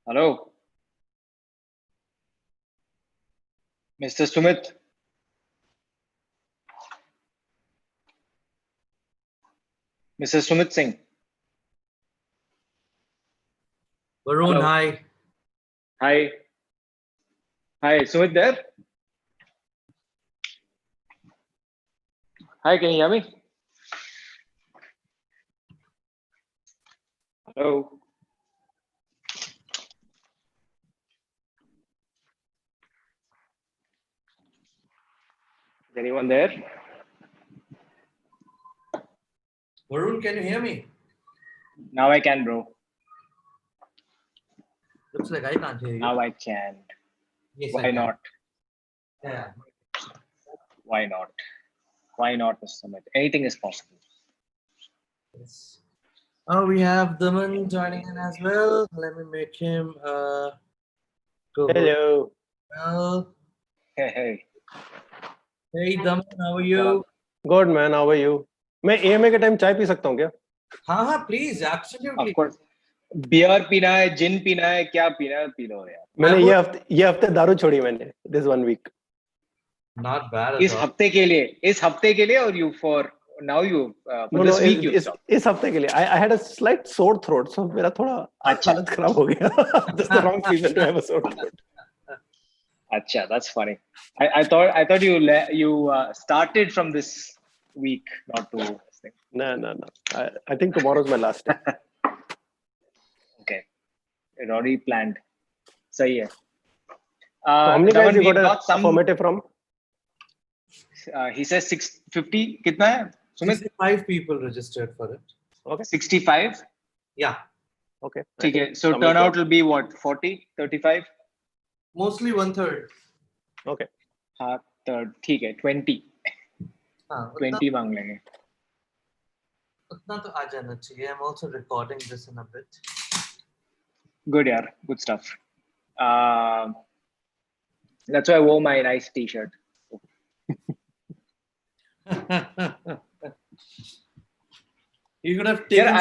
Hello, Mr. Sumit. Mr. Sumit Singh. Varun, Hello. hi. Hi. Hi, Sumit there? Hi, can you hear me? Hello. Is anyone there? Varun, can you hear me? Now I can, bro. Looks like I can't hear you. Now I can. Yes, Why I can. not? Yeah. Why not? Why not, Mr. Sumit? Anything is possible. Yes. Oh, we have Daman joining in as well. Let me make him co-host. Hello. Well, Hey. hey Daman, how are you? Good man, how are you? मैं AMA के time चाय पी सकता हूँ क्या? हाँ, please, absolutely. Of course. Beer पीना है, जिन पीना है, क्या पीना है, पी लो यार. मैंने ये हफ्ते दारू छोड़ी मैंने. This 1 week. Not bad at इस all. हफ्ते के लिए और you for now you for this week you stop. इस हफ्ते के लिए. I had a slight sore throat, so मेरा थोड़ा हालत खराब हो गया. Just the wrong season to have a sore throat. Acha, that's funny. I thought you started from this week, not to. No. I think tomorrow's my last day. Okay, it already planned. सही है. So how many guys you we've got some affirmative from? He says 650. कितना है? Sumit? 65 people registered for it. Okay. 65. Yeah. Okay. ठीक है. So turnout will be what? 40, 35. Mostly 1/3. Okay. हाँ, third. ठीक है. 20. हाँ, 20 मांग लेंगे. उतना तो आ जाना चाहिए. I'm also recording this in a bit. Good yaar. Good stuff. That's why I wore my nice T-shirt. You could have taken.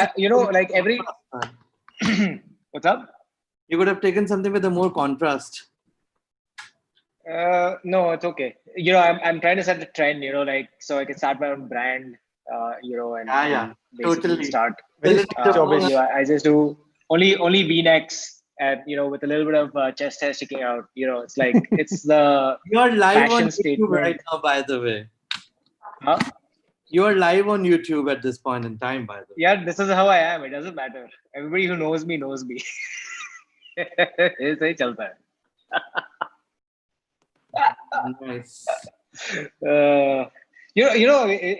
Like every. What's up? You could have taken something with a more contrast. No, it's okay. I'm trying to set the trend. Like so I can start my own brand. And basically Totally. start. Very I just do only V-necks and with a little bit of chest hair sticking out. It's like it's the. You're live on fashion YouTube statement. right now, by the way. Huh? You are live on YouTube at this point in time, by the way. Yeah, this is how I am. It doesn't matter. Everybody who knows me knows me. ऐसे ही चलता है. Nice.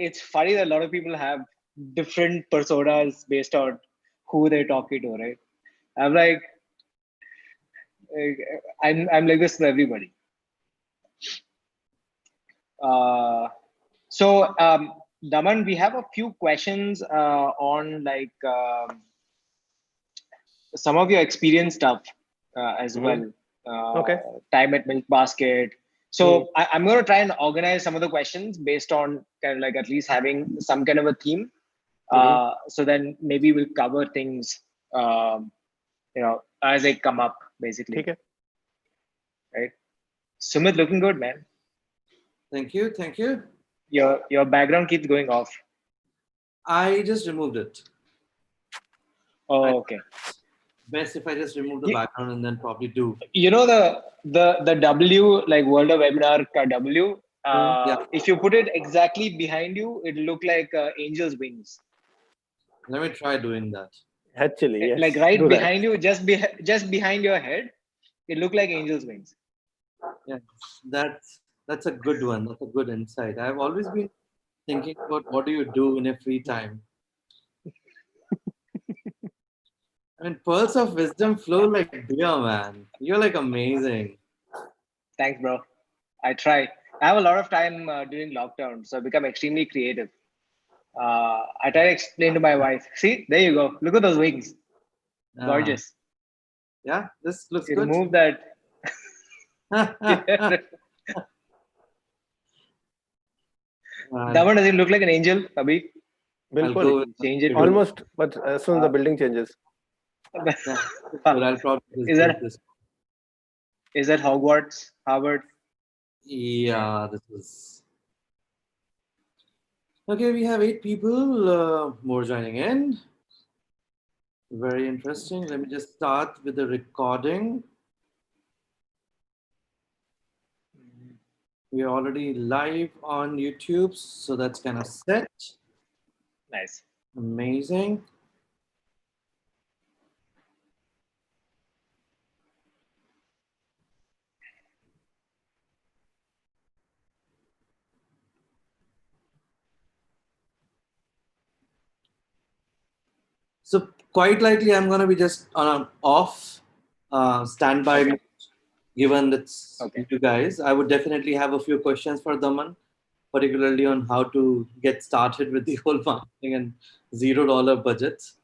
It's funny that a lot of people have different personas based on who they're talking to, right? I'm like like this to everybody. So Daman, we have a few questions on like some of your experience stuff as well. Okay. Time at Milk Basket. So I'm going to try and organize some of the questions based on kind of like at least having some kind of a theme. So then maybe we'll cover things, as they come up, basically. Okay. Right. Sumit, looking good, man. Thank you. Your background keeps going off. I just removed it. Oh, okay. Best if I just remove the background and then probably do. The W, like World of Webinar ka W. If you put it exactly behind you, it'll look like angel's wings. Let me try doing that. Actually, yes. Like right behind you, just behind your head, it look like angel's wings. Yeah, that's a good one. That's a good insight. I've always been thinking about what do you do in your free time. I mean, pearls of wisdom flow like beer, man. You're like amazing. Thanks, bro. I try. I have a lot of time during lockdown, so I become extremely creative. I try to explain to my wife. See, there you go. Look at those wings. Gorgeous. Yeah, this looks you good. Remove that. Daman, does it look like an angel, Abhi? Bilkul. Change it. Almost, but as soon as the building changes. Yeah, but I'll probably just Is do that this. is that Hogwarts, Harvard? Yeah, this is. Okay, we have 8 people more joining in. Very interesting. Let me just start with the recording. We are already live on YouTube, so that's kind of set. Nice. Amazing. So quite likely, I'm going to be just on an off standby, Okay. mode, given that's Okay. you guys. I would definitely have a few questions for Daman, particularly on how to get started with the whole marketing and $0 budgets.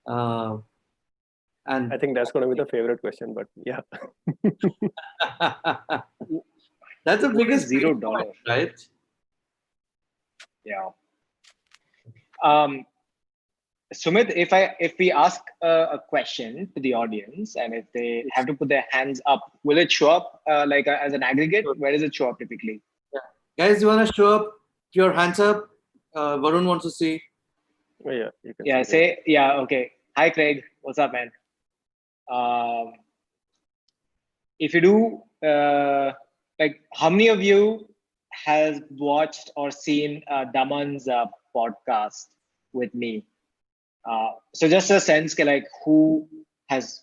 And I think that's going to be the favorite question, but yeah. that's the What is biggest pain point, $0? right? Yeah. Sumit, if we ask a question to the audience, and if they have to put their hands up, will it show up as an aggregate? Where does it show up typically? Yeah. Guys, you want to show up your hands up? Varun wants to see. Yeah, you can Yeah. see here. Okay. Hi, Craig. What's up, man? Um, if you do, how many of you has watched or seen Daman's podcast with me? So just a sense, like who has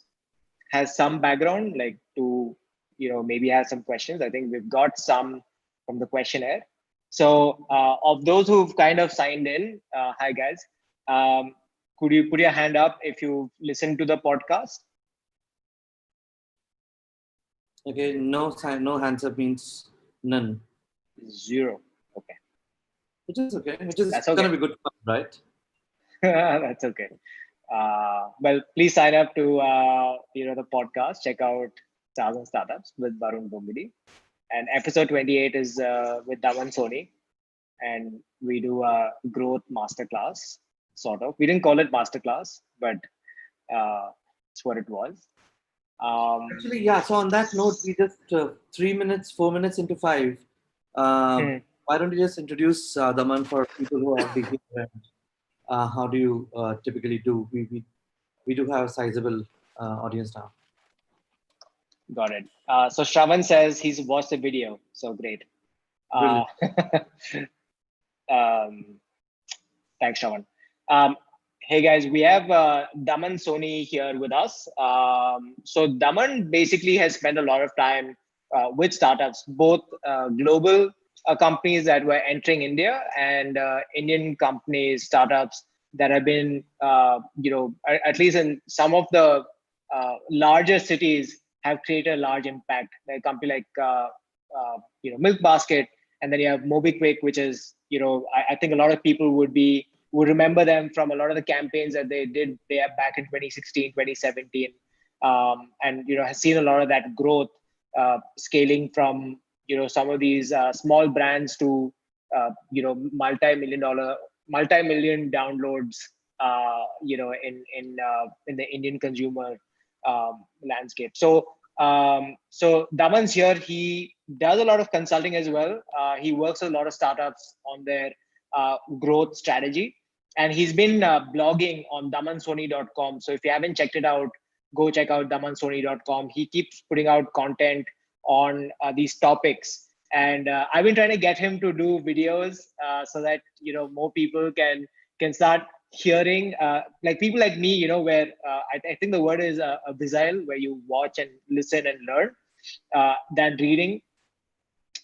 some background, like to maybe has some questions. I think we've got some from the questionnaire. So of those who've kind of signed in, hi guys. Could you put your hand up if you listen to the podcast? Okay, no sign, no hands up means none. 0. Okay. Which is okay. Which is That's gonna okay. be good fun, right? That's okay. Well, please sign up to the podcast. Check out Stars and Startups with Varun Vummidi. And episode 28 is with Daman Soni. And we do a growth masterclass, sort of. We didn't call it masterclass, but it's what it was. Actually, yeah. So on that note, we just 3 minutes, 4 minutes into five. Why don't you just introduce Daman for people who are here? And, how do you typically do? We do have a sizable audience now. Got it. So Shravan says he's watched the video. So great. Brilliant. Thanks, Shravan. Hey guys, we have Daman Soni here with us. So Daman basically has spent a lot of time with startups, both global companies that were entering India and Indian companies, startups that have been, at least in some of the larger cities, have created a large impact. A company like Milk Basket, and then you have MobiQuick, which is I think a lot of people would remember them from a lot of the campaigns that they did there back in 2016, 2017, and has seen a lot of that growth, scaling from some of these small brands to multi-million downloads, in the Indian consumer landscape. So Daman's here. He does a lot of consulting as well. He works with a lot of startups on their growth strategy, and he's been blogging on damansoni.com. So if you haven't checked it out, go check out damansoni.com. He keeps putting out content on these topics, and I've been trying to get him to do videos so that more people can start hearing, like people like me, where I think the word is a visual, where you watch and listen and learn than reading.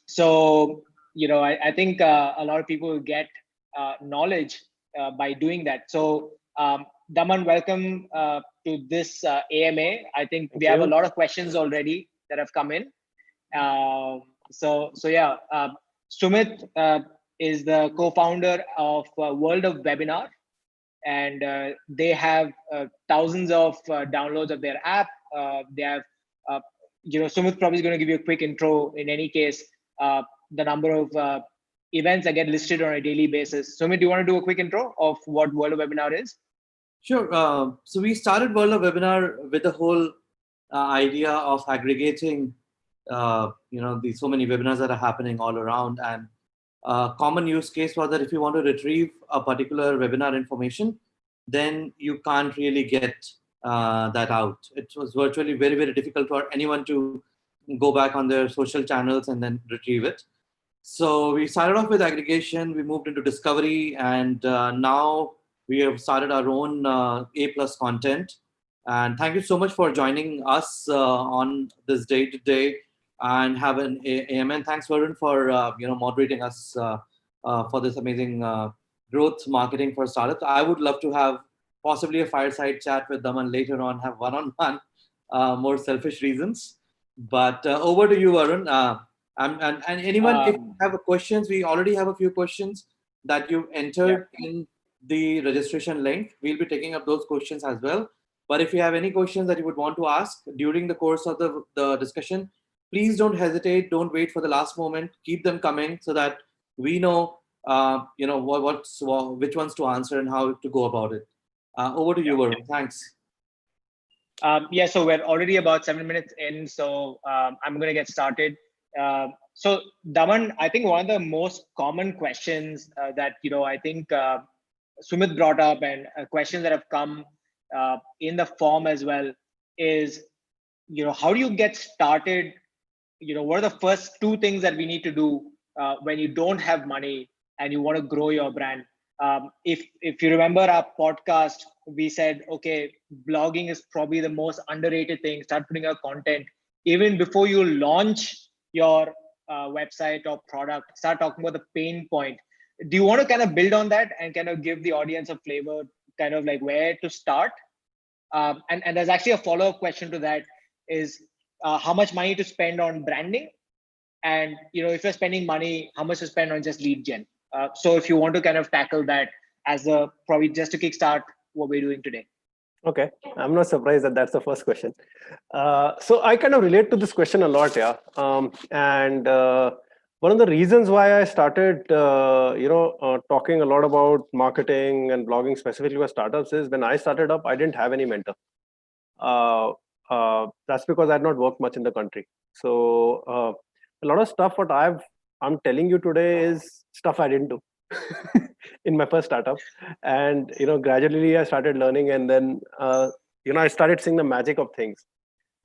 So I think a lot of people get knowledge by doing that. So Daman, welcome to this AMA. I think we have a lot of questions already that have come in. So yeah, Sumit is the co-founder of World of Webinar, and they have thousands of downloads of their app. They have, Sumit probably is going to give you a quick intro. In any case, the number of events that get listed on a daily basis. Sumit, do you want to do a quick intro of what World of Webinar is? Sure. So we started World of Webinar with the whole idea of aggregating, the so many webinars that are happening all around, and common use case was that if you want to retrieve a particular webinar information, then you can't really get that out. It was virtually very, very difficult for anyone to go back on their social channels and then retrieve it. So we started off with aggregation, we moved into discovery, and now we have started our own A plus content. And thank you so much for joining us on this day today, and have an AMN. Thanks, Varun, for moderating us for this amazing growth marketing for startups. I would love to have possibly a fireside chat with Daman later on, have one-on-one, more selfish reasons. But over to you, Varun. And anyone, if you have questions, we already have a few questions that you entered in the registration link. We'll be taking up those questions as well. But if you have any questions that you would want to ask during the course of the discussion, please don't hesitate. Don't wait for the last moment. Keep them coming so that we know, which ones to answer and how to go about it. Over to you, Varun. Thanks. So we're already about 7 minutes in, so I'm going to get started. So Daman, I think one of the most common questions that I think Sumit brought up, and questions that have come in the form as well, is how do you get started? What are the first two things that we need to do when you don't have money and you want to grow your brand? If you remember our podcast, we said, okay, blogging is probably the most underrated thing. Start putting out content even before you launch your website or product. Start talking about the pain point. Do you want to kind of build on that and kind of give the audience a flavor, kind of like where to start? And there's actually a follow-up question to that, is how much money to spend on branding, and if you're spending money, how much to spend on just lead gen. So if you want to kind of tackle that as a probably just to kickstart what we're doing today. Okay, I'm not surprised that that's the first question. So I kind of relate to this question a lot, and one of the reasons why I started, talking a lot about marketing and blogging specifically for startups is when I started up, I didn't have any mentor. That's because I had not worked much in the country. So a lot of stuff what I'm telling you today is stuff I didn't do in my first startup, and gradually I started learning, and then I started seeing the magic of things.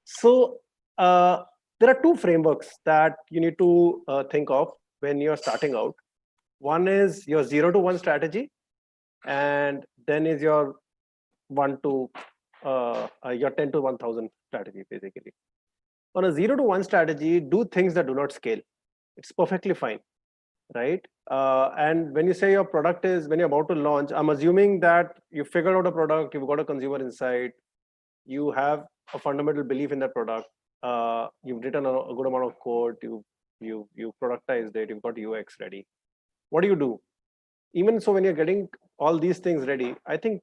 So there are two frameworks that you need to think of when you're starting out. One is your 0 to 1 strategy, and then is your 1 to your 10 to 1000 strategy. Basically, on a 0 to 1 strategy, do things that do not scale. It's perfectly fine, right? And when you say your product is, when you're about to launch, I'm assuming that you figured out a product, you've got a consumer insight, you have a fundamental belief in that product, you've written a good amount of code, you productized it, you've got UX ready. What do? Even so, when you're getting all these things ready, I think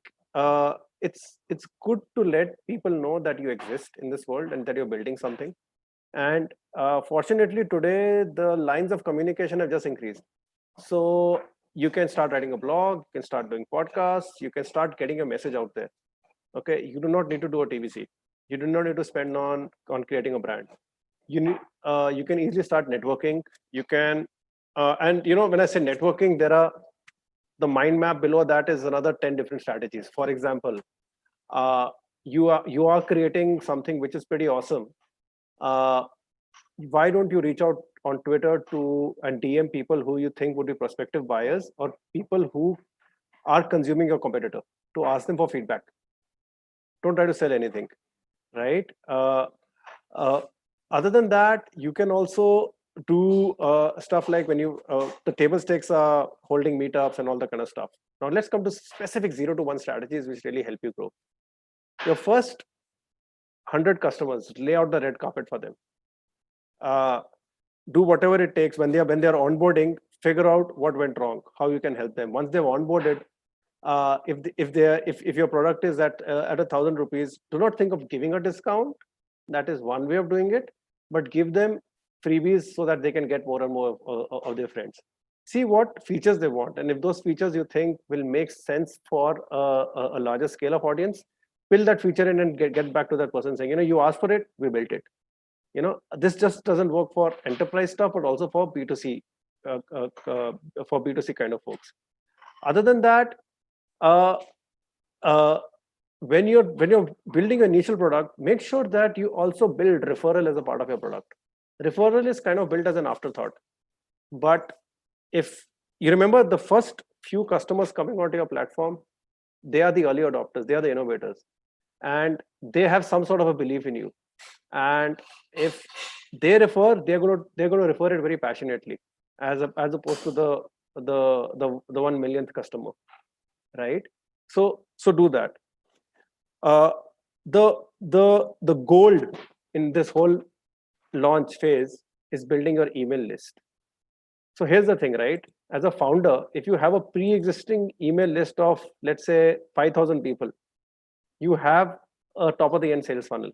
it's good to let people know that you exist in this world and that you're building something. And fortunately today, the lines of communication have just increased. So you can start writing a blog, you can start doing podcasts, you can start getting a message out there. Okay, you do not need to do a TVC. You do not need to spend on creating a brand. You can easily start networking. You can, and when I say networking, there are the mind map below that is another 10 different strategies. For example, you are creating something which is pretty awesome. Why don't you reach out on Twitter to and DM people who you think would be prospective buyers or people who are consuming your competitor, to ask them for feedback. Don't try to sell anything, right? Other than that, you can also do stuff like when you the table stakes are holding meetups and all that kind of stuff. Now let's come to specific 0 to 1 strategies which really help you grow. Your first 100 customers, lay out the red carpet for them. Do whatever it takes when they are onboarding. Figure out what went wrong, how you can help them. Once they've onboarded, if your product is at 1,000 rupees, do not think of giving a discount. That is one way of doing it, but give them freebies so that they can get more and more of their friends. see what features they want, and if those features you think will make sense for a larger scale of audience, build that feature in and get back to that person saying, you asked for it, we built it. This just doesn't work for enterprise stuff, but also for B2C, for B2C kind of folks. Other than that, uh, uh, when you're building a initial product, make sure that you also build referral as a part of your product. Referral is kind of built as an afterthought, but if you remember the first few customers coming onto your platform, they are the early adopters, they are the innovators, and they have some sort of a belief in you. And if they refer, they're going to refer it very passionately, as opposed to the 1 millionth customer, right? So do that. The gold in this whole launch phase is building your email list. So here's the thing, right? As a founder, if you have a pre-existing email list of, let's say, 5,000 people, you have a top of the end sales funnel.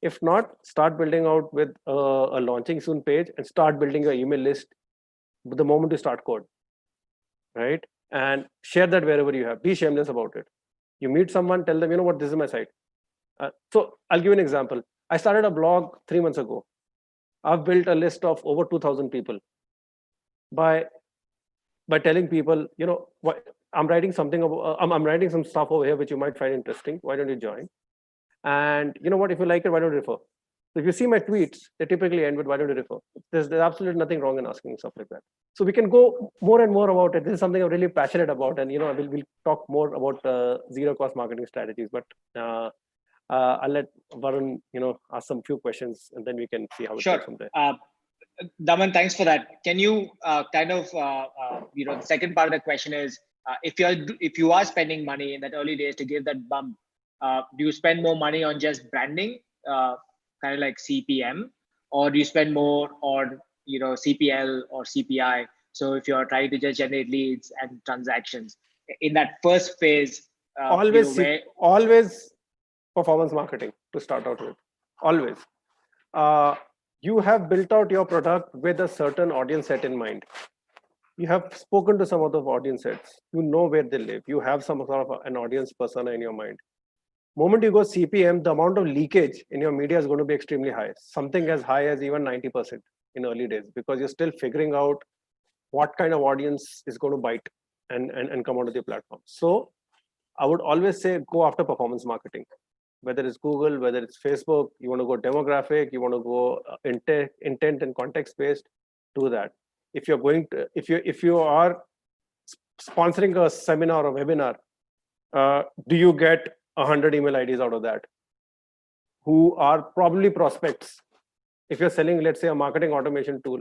If not, start building out with a launching soon page and start building your email list the moment you start code, right? And share that wherever you have. Be shameless about it. You meet someone, tell them, what, this is my site. So I'll give you an example. I started a blog 3 months ago. I've built a list of over 2,000 people by telling people, what I'm writing something about, I'm writing some stuff over here which you might find interesting. Why don't you join? And you know what? If you like it, why don't you refer? So if you see my tweets, they typically end with why don't you refer? There's absolutely nothing wrong in asking stuff like that. So we can go more and more about it. This is something I'm really passionate about, and we'll talk more about zero cost marketing strategies. But I'll let Varun, ask some few questions, and then we can see how it goes from there. Daman, thanks for that. Can you the second part of the question is, if you are spending money in that early days to give that bump, do you spend more money on just branding, kind of like CPM, or do you spend more on CPL or CPI? So if you're trying to just generate leads and transactions in that first phase, always performance marketing to start out with. Always. You have built out your product with a certain audience set in mind. You have spoken to some of the audience sets. You know where they live. You have some sort of an audience persona in your mind. Moment you go CPM, the amount of leakage in your media is going to be extremely high. Something as high as even 90% in early days, because you're still figuring out what kind of audience is going to bite and come onto the platform. So I would always say go after performance marketing. Whether it's Google, whether it's Facebook, you want to go demographic, you want to go intent and context based, do that. If you're going to, if you are sponsoring a seminar or webinar, do you get 100 email IDs out of that who are probably prospects? If you're selling, let's say, a marketing automation tool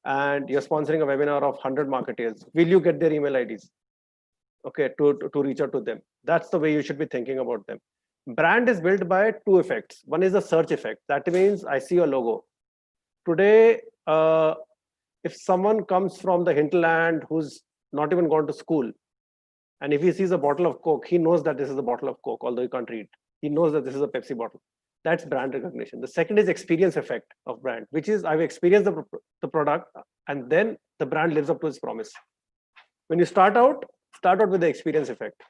and you're sponsoring a webinar of 100 marketers, will you get their email IDs? Okay, to reach out to them. That's the way you should be thinking about them. Brand is built by two effects. One is the search effect. That means I see a logo. Today, if someone comes from the hinterland who's not even gone to school, and if he sees a bottle of Coke, he knows that this is a bottle of Coke, although he can't read. He knows that this is a Pepsi bottle. That's brand recognition. The second is experience effect of brand, which is I've experienced the product, and then the brand lives up to its promise. When you start out with the experience effect.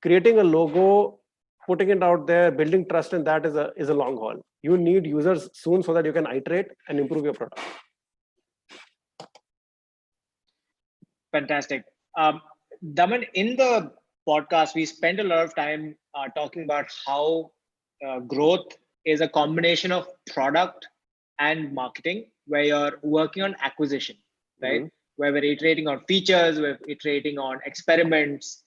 Creating a logo, putting it out there, building trust in that is a long haul. You need users soon so that you can iterate and improve your product. Fantastic. Daman, in the podcast, we spent a lot of time talking about how growth is a combination of product and marketing, where you're working on acquisition, right? Mm-hmm. Where we're iterating on features, we're iterating on experiments,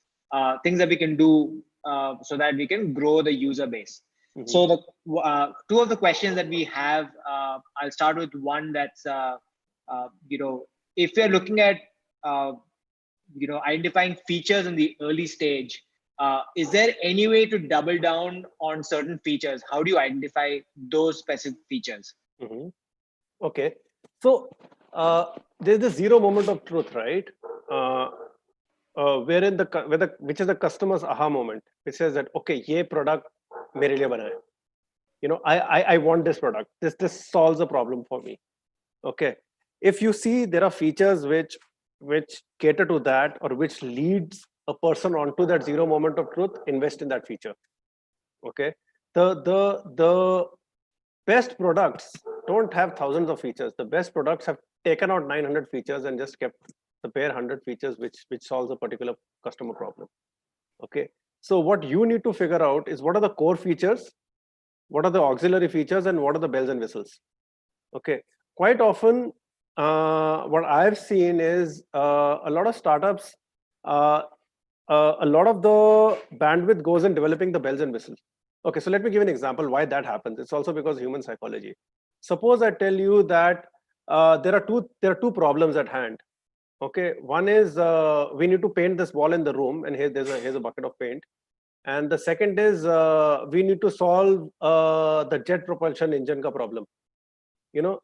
things that we can do so that we can grow the user base. Mm-hmm. So the two of the questions that we have, I'll start with one that's, if we're looking at, identifying features in the early stage, is there any way to double down on certain features? How do you identify those specific features? Mm-hmm. Okay, so there's the zero moment of truth, right? Wherein which is the customer's aha moment, which says that okay, ye product mere liye bana hai. I want this product. This solves a problem for me. Okay, if you see there are features which which cater to that or which leads a person onto that zero moment of truth, invest in that feature. Okay, the best products don't have thousands of features. The best products have taken out 900 features and just kept the bare 100 features which solves a particular customer problem. Okay, so what you need to figure out is what are the core features, what are the auxiliary features, and what are the bells and whistles. Okay, quite often what I've seen is a lot of startups, uh, a lot of the bandwidth goes in developing the bells and whistles. Okay, so let me give an example why that happens. It's also because human psychology. Suppose I tell you that there are two problems at hand. Okay, one is we need to paint this wall in the room, and here's a bucket of paint. And the second is we need to solve the jet propulsion engine ka problem. You know,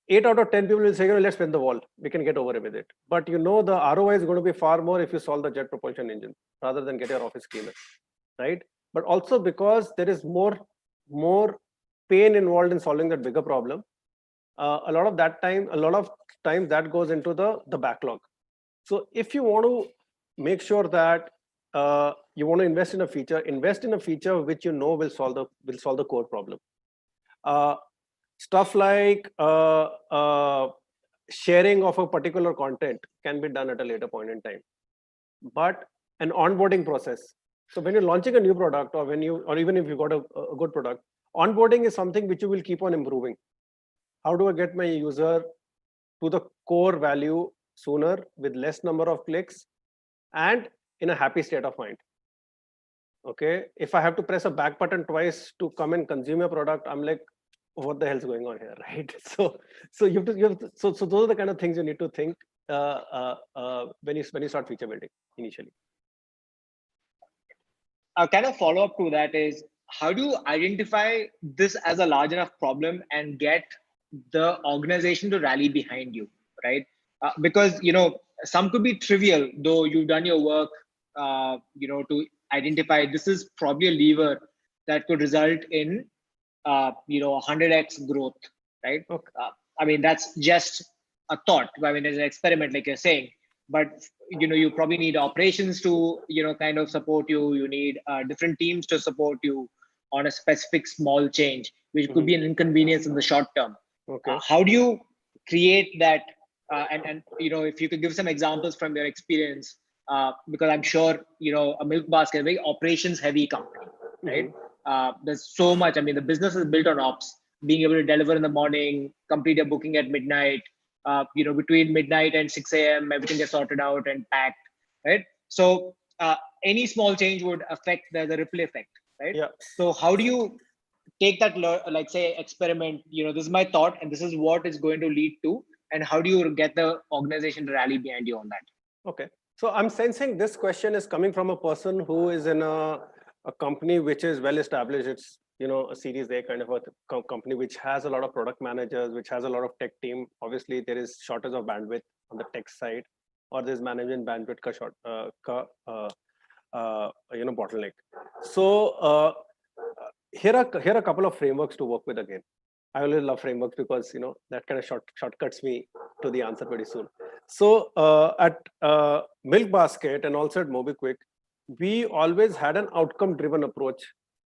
8 out of 10 people will say, let's paint the wall. We can get over with it. But the ROI is going to be far more if you solve the jet propulsion engine rather than get your office cleaner, right? But also because there is more pain involved in solving that bigger problem. A lot of time that goes into the backlog. So if you want to make sure that you want to invest in a feature which will solve the core problem. Stuff like sharing of a particular content can be done at a later point in time, but an onboarding process. So when you're launching a new product, or even if you got a good product, onboarding is something which you will keep on improving. How do I get my user to the core value sooner with less number of clicks and in a happy state of mind? Okay, if I have to press a back button twice to come and consume a product, I'm like, what the hell's going on here, right? So you have to so those are the kind of things you need to think when you start feature building initially. A kind of follow up to that is, how do you identify this as a large enough problem and get the organization to rally behind you, right? Because some could be trivial, though you've done your work, to identify this is probably a lever that could result in 100x growth, right? Okay. I mean, that's just a thought. I mean, it's an experiment, like you're saying. But you probably need operations to kind of support you. You need different teams to support you on a specific small change, which could be an inconvenience in the short term. Okay. How do you create that? And if you could give some examples from your experience, because I'm sure a Milk Basket, a very operations heavy company, right? There's so much. I mean, the business is built on ops, being able to deliver in the morning, complete a booking at midnight. Between midnight and 6 a.m., everything gets sorted out and packed, right? So any small change would affect the ripple effect, right? Yeah. So how do you take that, like say, experiment, this is my thought and this is what it's going to lead to, and how do you get the organization to rally behind you on that? Okay. So I'm sensing this question is coming from a person who is in a company which is well established. It's a Series A kind of a company which has a lot of product managers, which has a lot of tech team. Obviously, there is shortage of bandwidth on the tech side, or there's management bandwidth bottleneck. So here are a couple of frameworks to work with again. I always love frameworks because that kind of shortcuts me to the answer pretty soon. So at Milk Basket and also at MobiQuick, we always had an outcome-driven approach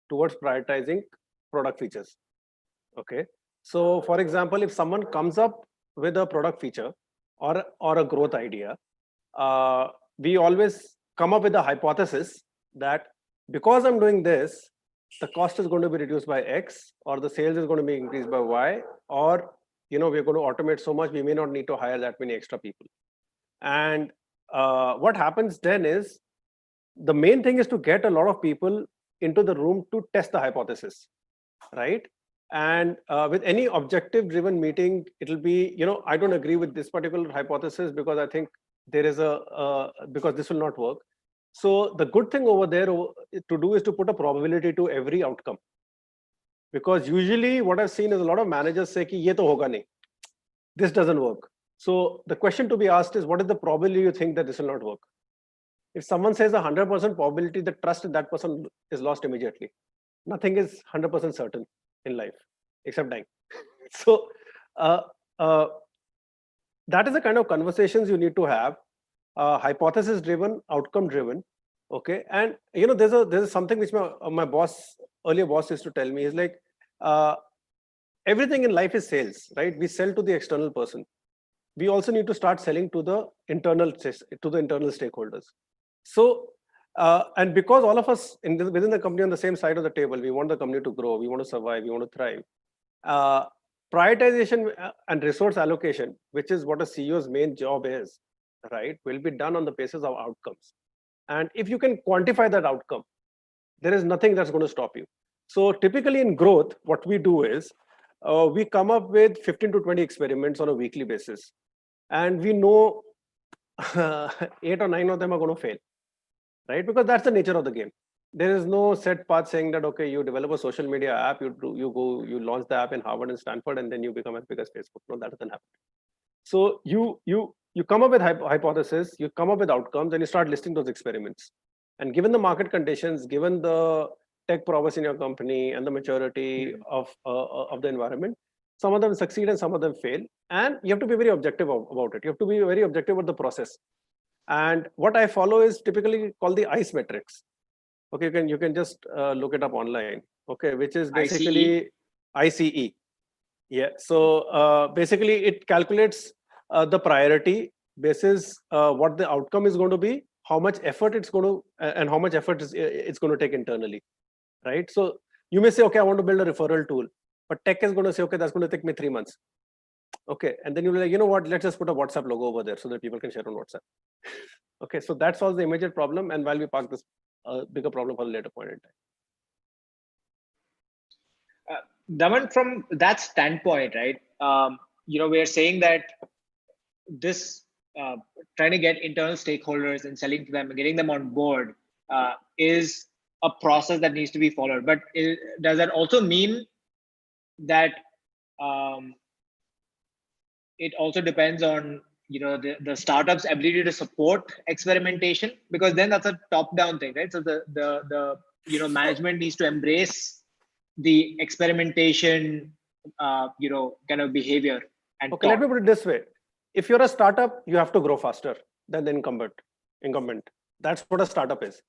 towards prioritizing product features. Okay. So for example, if someone comes up with a product feature or a growth idea, we always come up with a hypothesis that because I'm doing this, the cost is going to be reduced by X, or the sales is going to be increased by Y, or we're going to automate so much we may not need to hire that many extra people. And what happens then is, the main thing is to get a lot of people into the room to test the hypothesis, right? And with any objective driven meeting, it'll be, I don't agree with this particular hypothesis because I think there is because this will not work. So the good thing over there to do is to put a probability to every outcome. Because usually what I've seen is a lot of managers say ki ye to hoga nahi, this doesn't work. So the question to be asked is, what is the probability you think that this will not work? If someone says 100% probability, the trust in that person is lost immediately. Nothing is 100% certain in life except dying. So that is the kind of conversations you need to have, hypothesis driven, outcome driven. Okay. And there's something which my earlier boss used to tell me is like, everything in life is sales, right? We sell to the external person. We also need to start selling to the internal stakeholders. So, and because all of us within the company on the same side of the table, we want the company to grow, we want to survive, we want to thrive. Prioritization and resource allocation, which is what a CEO's main job is, right, will be done on the basis of outcomes. And if you can quantify that outcome, there is nothing that's going to stop you. So typically in growth, what we do is we come up with 15 to 20 experiments on a weekly basis. And we know 8 or 9 of them are going to fail, right? Because that's the nature of the game. There is no set path saying that, okay, you develop a social media app, you launch the app in Harvard and Stanford, and then you become as big as Facebook. No, that doesn't happen. So you come up with hypothesis, you come up with outcomes, and you start listing those experiments. And given the market conditions, given the tech prowess in your company and the maturity of the environment, some of them succeed and some of them fail. And you have to be very objective about it. You have to be very objective about the process. And what I follow is typically called the ICE metrics. Okay, you can just look it up online. Okay, which is basically ICE. Yeah. So basically, it calculates the priority basis what the outcome is going to be, how much effort it's going to, and how much effort it's going to take internally, right? So you may say, okay, I want to build a referral tool, but tech is going to say, okay, that's going to take me 3 months. Okay, and then you'll be like, you know what? Let's just put a WhatsApp logo over there so that people can share on WhatsApp. Okay, so that solves the immediate problem, and while we park this bigger problem for a later point in time. Daman, from that standpoint, right? We're saying that this trying to get internal stakeholders and selling to them and getting them on board is a process that needs to be followed. But does that also mean that it also depends on the startup's ability to support experimentation? Because then that's a top-down thing, right? So the management needs to embrace the experimentation kind of behavior. And okay, let me put it this way. If you're a startup, you have to grow faster than the incumbent. That's what a startup is,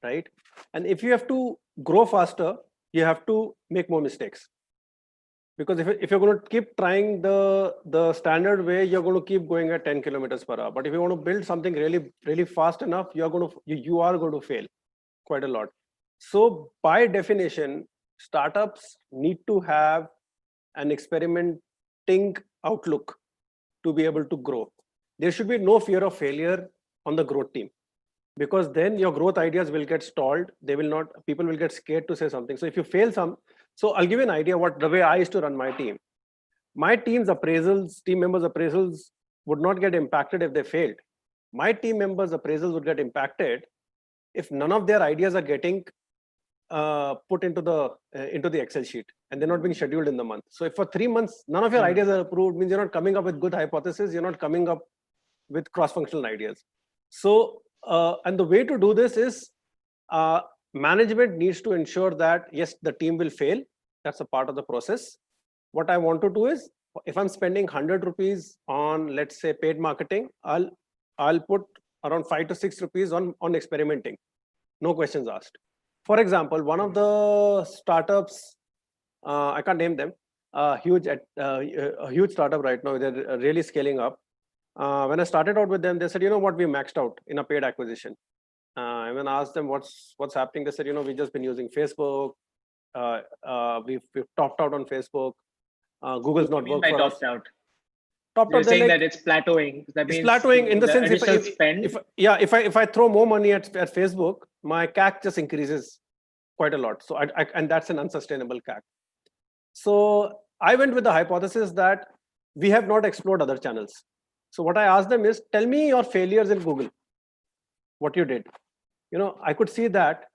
right? And if you have to grow faster, you have to make more mistakes. Because if you're going to keep trying the standard way, you're going to keep going at 10 kilometers per hour. But if you want to build something really, really fast enough, you are going to fail quite a lot. So by definition, startups need to have an experimenting outlook to be able to grow. There should be no fear of failure on the growth team, because then your growth ideas will get stalled. People will get scared to say something. So if you fail so I'll give you an idea the way I used to run my team. My team members' appraisals would not get impacted if they failed. My team members' appraisals would get impacted if none of their ideas are getting put into the Excel sheet and they're not being scheduled in the month. So if for 3 months none of your ideas are approved, means you're not coming up with good hypotheses, you're not coming up with cross-functional ideas. So and the way to do this is management needs to ensure that yes, the team will fail. That's a part of the process. What I want to do is, if I'm spending 100 rupees on, let's say, paid marketing, I'll put around 5 to 6 rupees on experimenting. No questions asked. For example, one of the startups, I can't name them, a huge startup right now, they're really scaling up. When I started out with them, they said, you know what, we maxed out in a paid acquisition. And when I asked them what's happening, they said, we've just been using Facebook. We've topped out on Facebook. Google's not worked for us. Topped out, saying that it's plateauing. That means it's plateauing in the sense if I throw more money at Facebook, my CAC just increases quite a lot. So and that's an unsustainable CAC. So I went with the hypothesis that we have not explored other channels. So what I asked them is, tell me your failures in Google, what you did. I could see that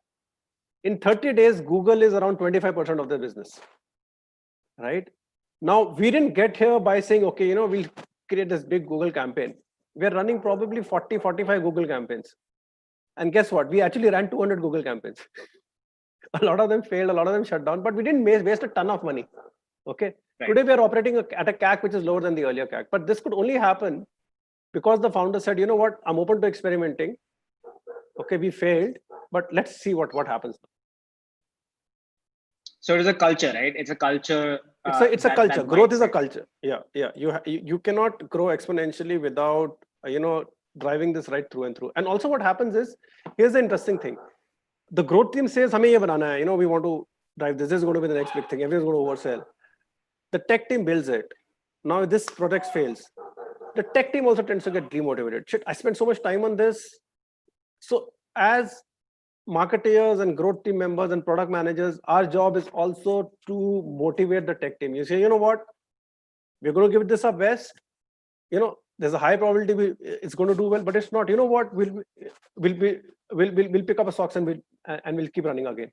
in 30 days, Google is around 25% of their business, right? Now, we didn't get here by saying, okay, we'll create this big Google campaign. We're running probably 40, 45 Google campaigns. And guess what? We actually ran 200 Google campaigns. A lot of them failed, a lot of them shut down, but we didn't waste a ton of money. Okay. Right. Today we are operating at a CAC which is lower than the earlier CAC, but this could only happen because the founder said, you know what, I'm open to experimenting. Okay, we failed, but let's see what happens. So it is a culture, right? It's a culture. It's a culture. Growth is a mindset. culture. Yeah. You cannot grow exponentially without driving this right through and through. And also, what happens is, here's the interesting thing: the growth team says, "Hame ye banana hai. We want to drive this. This is going to be the next big thing. Everyone's going to oversell." The tech team builds it. Now, if this project fails, the tech team also tends to get demotivated. Shit, I spent so much time on this. So, as marketeers and growth team members and product managers, our job is also to motivate the tech team. You say, you know what, we're going to give this our best. There's a high probability it's going to do well, but it's not. You know what, we'll pick up a socks and we'll keep running again.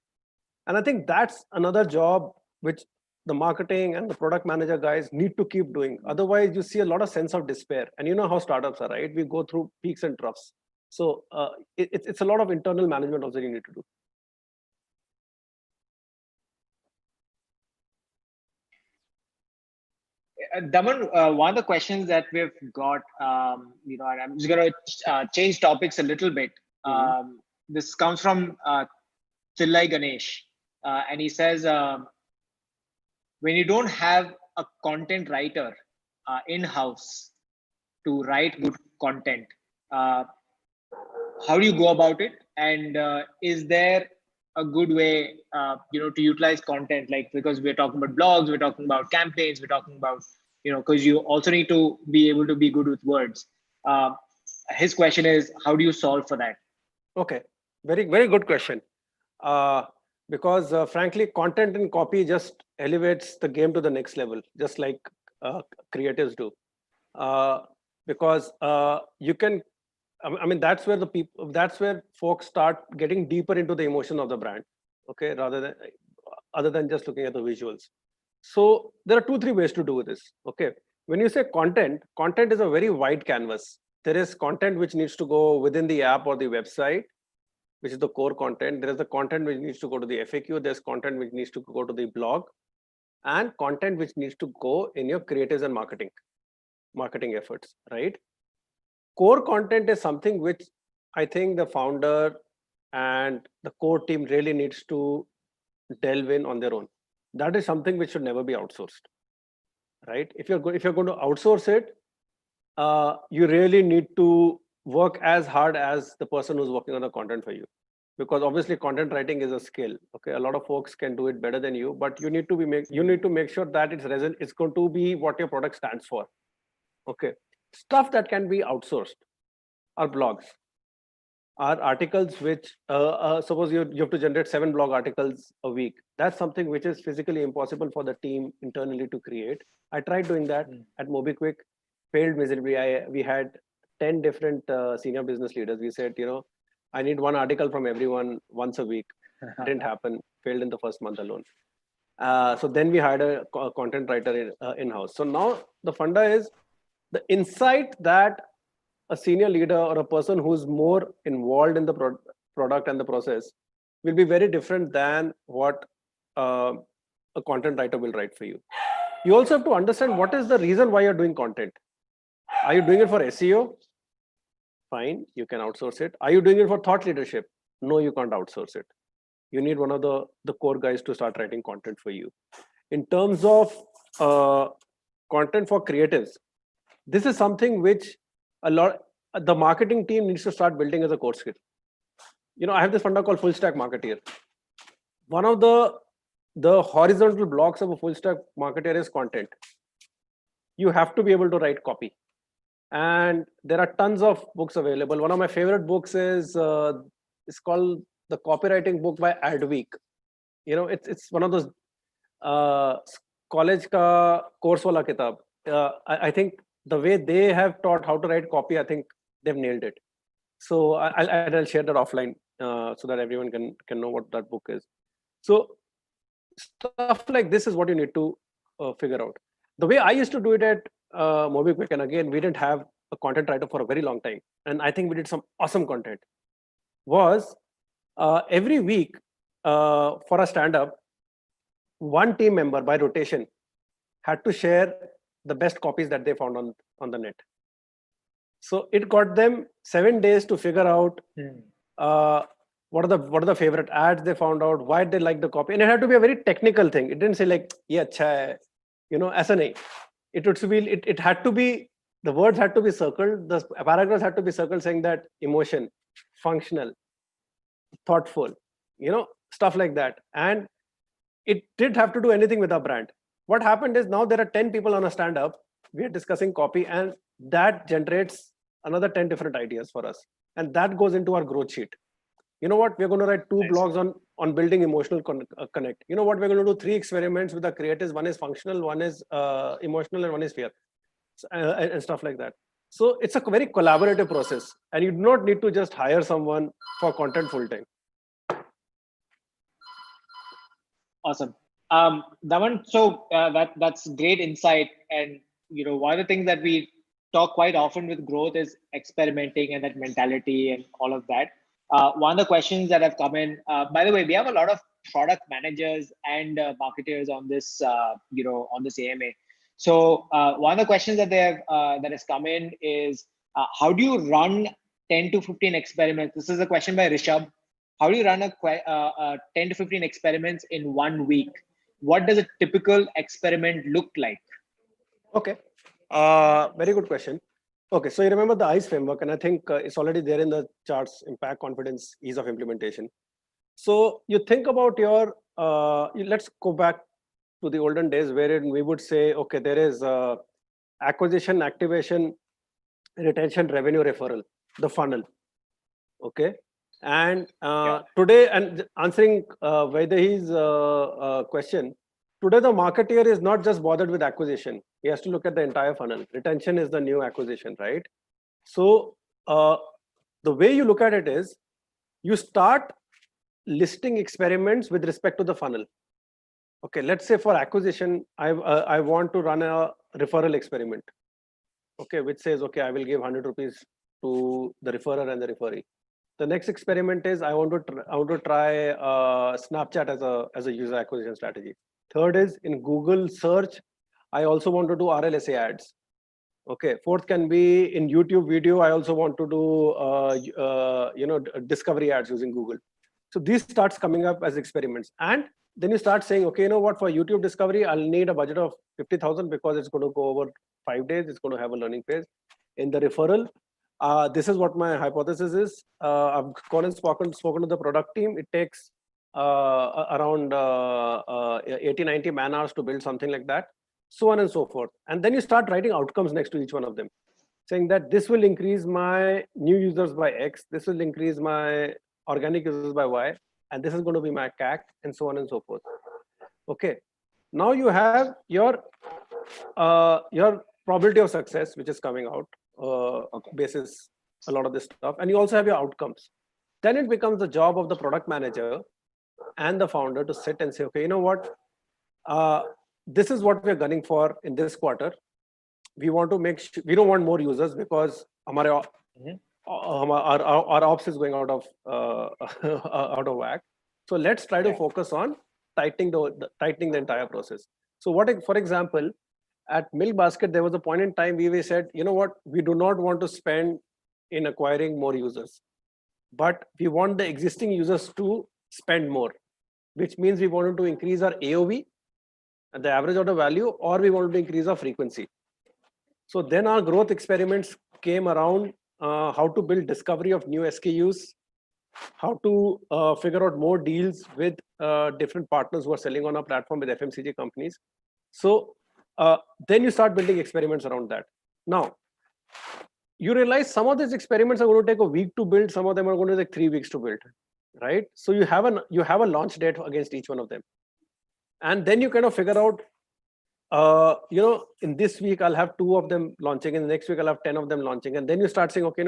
And I think that's another job which the marketing and the product manager guys need to keep doing. Otherwise, you see a lot of sense of despair. And you know how startups are, right? We go through peaks and troughs. So it's a lot of internal management also you need to do. Daman, one of the questions that we've got, and I'm just going to change topics a little bit. This comes from Chillai Ganesh, and he says, when you don't have a content writer in-house to write good content, how do you go about it? And is there a good way, to utilize content? Like, because we're talking about blogs, we're talking about campaigns, we're talking about, because you also need to be able to be good with words. His question is, how do you solve for that? Okay, very, very good question. Because frankly, content and copy just elevates the game to the next level, just like creatives do. Because you can, I mean, that's where folks start getting deeper into the emotion of the brand. Okay, other than just looking at the visuals. So there are 2-3 ways to do this. Okay, when you say content is a very wide canvas. There is content which needs to go within the app or the website, which is the core content. There is the content which needs to go to the FAQ. There's content which needs to go to the blog, and content which needs to go in your creatives and marketing efforts, right? Core content is something which I think the founder and the core team really needs to delve in on their own. That is something which should never be outsourced, right? If you're going to outsource it, you really need to work as hard as the person who's working on the content for you, because obviously content writing is a skill. Okay, a lot of folks can do it better than you, but you need to make sure that it's going to be what your product stands for. Okay, stuff that can be outsourced are blogs, are articles which suppose you have to generate 7 blog articles a week. That's something which is physically impossible for the team internally to create. I tried doing that at MobiQuick, failed miserably. We had 10 different senior business leaders. We said, I need 1 article from everyone once a week. Didn't happen, failed in the first month alone. So then we hired a content writer in-house. So now the funda is the insight that a senior leader or a person who's more involved in the product and the process will be very different than what a content writer will write for you. You also have to understand what is the reason why you're doing content. Are you doing it for SEO? Fine, you can outsource it. Are you doing it for thought leadership? No, you can't outsource it. You need one of the core guys to start writing content for you. In terms of content for creatives, this is something which the marketing team needs to start building as a core skill. I have this funda called full stack marketeer. One of the horizontal blocks of a full stack marketeer is content. You have to be able to write copy, and there are tons of books available. One of my favorite books is it's called the Copywriting Book by Adweek. It's one of those college ka course wala kitab. I think the way they have taught how to write copy, I think they've nailed it. So I'll share that offline so that everyone can know what that book is. So stuff like this is what you need to figure out. The way I used to do it at MobiQuick, and again, we didn't have a content writer for a very long time, and I think we did some awesome content, was every week for a stand-up, one team member by rotation had to share the best copies that they found on the net. So it got them 7 days to figure out what are the favorite ads they found out, why they like the copy, and it had to be a very technical thing. It didn't say like, yeah, acha hai, S1E. It had to be, the words had to be circled, the paragraphs had to be circled saying that emotion, functional, thoughtful, stuff like that. And it didn't have to do anything with our brand. What happened is now there are 10 people on a stand-up, we are discussing copy, and that generates another 10 different ideas for us. And that goes into our growth sheet. You know what? We're going to write 2 blogs on building emotional connect. You know what? We're going to do 3 experiments with the creatives. One is functional, one is emotional, and one is fear, and stuff like that. So it's a very collaborative process, and you do not need to just hire someone for content full time. Awesome. Daman, so that's great insight. And one of the things that we talk quite often with growth is experimenting and that mentality and all of that. One of the questions that have come in, by the way, we have a lot of product managers and marketers on this, on this AMA. So one of the questions that that has come in is, how do you run 10 to 15 experiments? This is a question by Rishabh. How do you run a 10 to 15 experiments in 1 week? What does a typical experiment look like? Okay, very good question. Okay, so you remember the ICE framework, and I think it's already there in the charts: impact, confidence, ease of implementation. So you think about your, let's go back to the olden days wherein we would say, okay, there is acquisition, activation, retention, revenue, referral, the funnel. Okay. And today, and answering Vaidehi's question, today the marketeer is not just bothered with acquisition. He has to look at the entire funnel. Retention is the new acquisition, right? So the way you look at it is, you start listing experiments with respect to the funnel. Okay, let's say for acquisition, I want to run a referral experiment. Okay, which says, okay, I will give 100 rupees to the referrer and the referee. The next experiment is I want to try Snapchat as a user acquisition strategy. Third is in Google search, I also want to do RLSA ads. Okay. Fourth can be in YouTube video. I also want to do discovery ads using Google. So these starts coming up as experiments, and then you start saying, okay, you know what? For YouTube discovery, I'll need a budget of 50,000 because it's going to go over 5 days. It's going to have a learning phase. In the referral, this is what my hypothesis is. I've gone and spoken to the product team. It takes around 80-90 man hours to build something like that, so on and so forth. And then you start writing outcomes next to each one of them, saying that this will increase my new users by X, this will increase my organic users by Y, and this is going to be my CAC, and so on and so forth. Okay. Now you have your probability of success, which is coming out basis a lot of this stuff, and you also have your outcomes. Then it becomes the job of the product manager and the founder to sit and say, okay, you know what, this is what we're gunning for in this quarter. We want to make sure we don't want more users because our ops is going out of whack. So let's try to focus on tightening the entire process. So for example, at Milk Basket, there was a point in time we said, you know what, we do not want to spend in acquiring more users, but we want the existing users to spend more, which means we wanted to increase our AOV and the average order value, or we wanted to increase our frequency. So then our growth experiments came around how to build discovery of new SKUs, how to figure out more deals with different partners who are selling on our platform with FMCG companies. So then you start building experiments around that. Now, you realize some of these experiments are going to take a week to build, some of them are going to take 3 weeks to build, right? So you have a launch date against each one of them. And then you kind of figure out, in this week, I'll have 2 of them launching, and the next week I'll have 10 of them launching. And then you start saying, okay,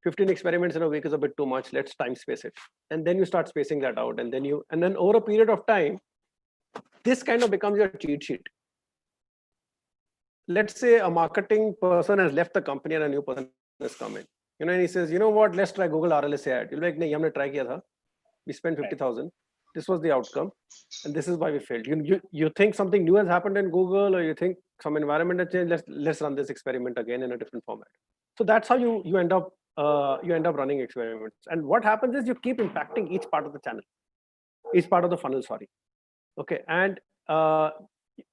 15 experiments in a week is a bit too much. Let's time space it. And then you start spacing that out. And then over a period of time, this kind of becomes your cheat sheet. Let's say a marketing person has left the company and a new person has come in. And he says, you know what, let's try Google RLSA ad. You'll be like, nahi, humne try kiya tha. We spent 50,000. this was the outcome, and this is why we failed. You think something new has happened in Google, or you think some environment has changed. Let's run this experiment again in a different format. So that's how you end up running experiments. And what happens is you keep impacting each part of the channel, each part of the funnel. Sorry. Okay, and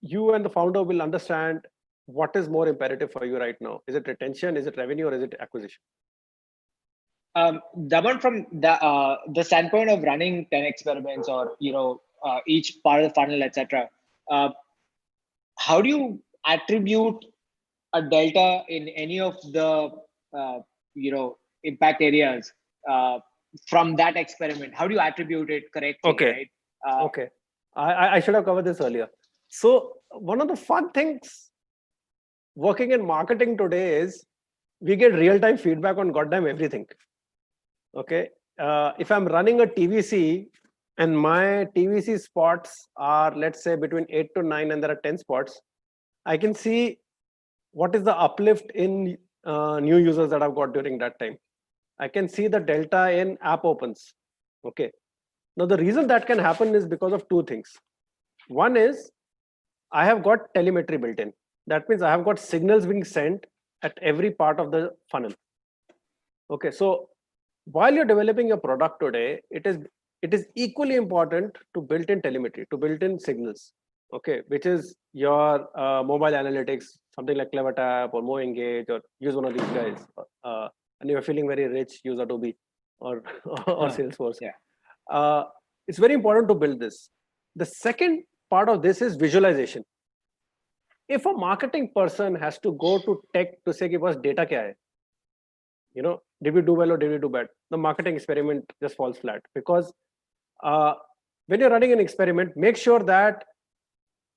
you and the founder will understand what is more imperative for you right now. Is it retention? Is it revenue? Or is it acquisition? Daman, from the standpoint of running 10 experiments, or each part of the funnel, etc., how do you attribute a delta in any of the impact areas from that experiment? How do you attribute it correctly? Okay. Right? Okay. I should have covered this earlier. So one of the fun things working in marketing today is we get real-time feedback on goddamn everything. Okay. If I'm running a TVC and my TVC spots are, let's say, between 8 to 9 and there are 10 spots, I can see what is the uplift in new users that I've got during that time. I can see the delta in app opens. Okay. Now, the reason that can happen is because of two things. One is I have got telemetry built in. That means I have got signals being sent at every part of the funnel. Okay. So while you're developing your product today, it is equally important to build in telemetry, to build in signals. Okay, which is your mobile analytics, something like CleverTap or MoEngage, or use one of these guys. And you're feeling very rich, use Adobe or Salesforce. Yeah. It's very important to build this. The second part of this is visualization. If a marketing person has to go to tech to say, "Give us data kya hai?" Did we do well or did we do bad? The marketing experiment just falls flat, because when you're running an experiment, make sure that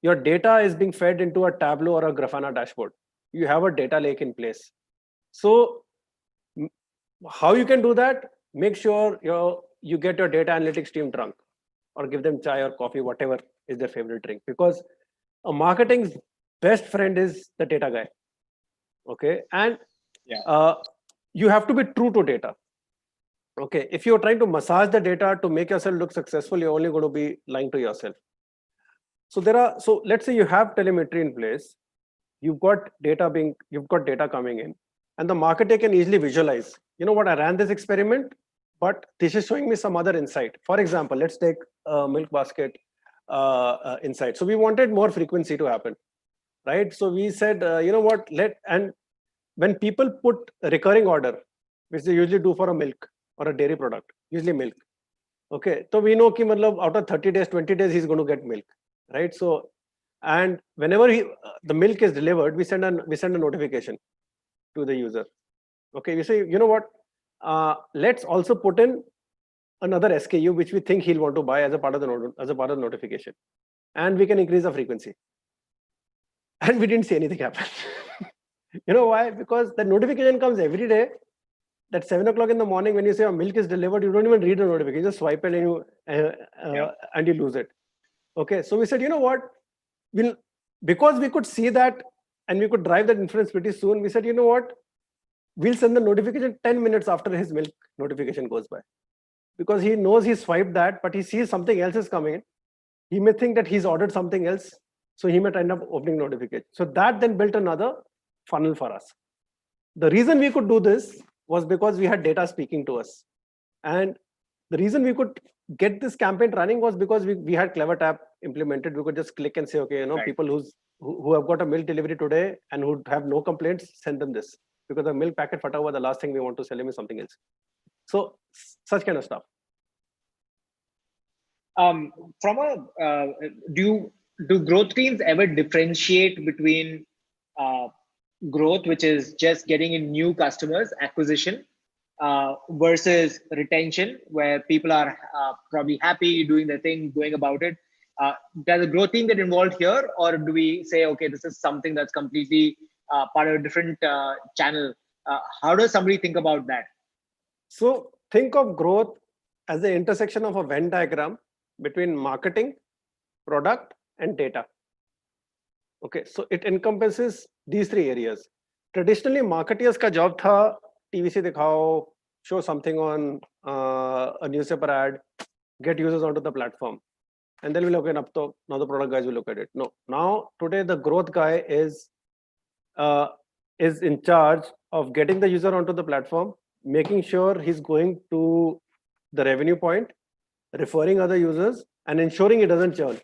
your data is being fed into a Tableau or a Grafana dashboard. You have a data lake in place. So how you can do that? Make sure you get your data analytics team drunk, or give them chai or coffee, whatever is their favorite drink, because a marketing's best friend is the data guy. Okay, and you have to be true to data. Okay, if you're trying to massage the data to make yourself look successful, you're only going to be lying to yourself. So let's say you have telemetry in place, you've got data coming in, and the marketer can easily visualize, what, I ran this experiment, but this is showing me some other insight. For example, let's take milk basket insight. So we wanted more frequency to happen, right? So we said, and when people put a recurring order, which they usually do for a milk or a dairy product, usually milk. Okay, so we know that out of 30 days, 20 days, he's going to get milk, right? So, and whenever the milk is delivered, we send a notification to the user. Okay, you say, let's also put in another SKU which we think he'll want to buy as a part of the notification, and we can increase the frequency. And we didn't see anything happen. You know why? Because the notification comes every day. That 7 o'clock in the morning, when you say your milk is delivered, you don't even read the notification. You just swipe it and you lose it. Okay, so we said, because we could see that and we could drive that inference pretty soon, we said, we'll send the notification 10 minutes after his milk notification goes by. Because he knows he swiped that, but he sees something else is coming in. He may think that he's ordered something else, so he might end up opening notification. So that then built another funnel for us. The reason we could do this was because we had data speaking to us. And the reason we could get this campaign running was because we had CleverTap implemented. We could just click and say, okay, Right. people who have got a milk delivery today and who have no complaints, send them this. Because the milk packet fata hua, the last thing we want to sell him is something else. So such kind of stuff. Do growth teams ever differentiate between growth, which is just getting in new customers, acquisition, versus retention, where people are probably happy doing their thing, going about it? Does the growth team get involved here, or do we say, okay, this is something that's completely part of a different channel? How does somebody think about that? So think of growth as the intersection of a Venn diagram between marketing, product, and data. Okay, so it encompasses these three areas. Traditionally, marketers' ka job tha TVC dikhao, show something on a newspaper ad, get users onto the platform, and they'll be like, okay, now the product guys will look at it. No, now today the growth guy uh, is in charge of getting the user onto the platform, making sure he's going to the revenue point, referring other users, and ensuring it doesn't churn.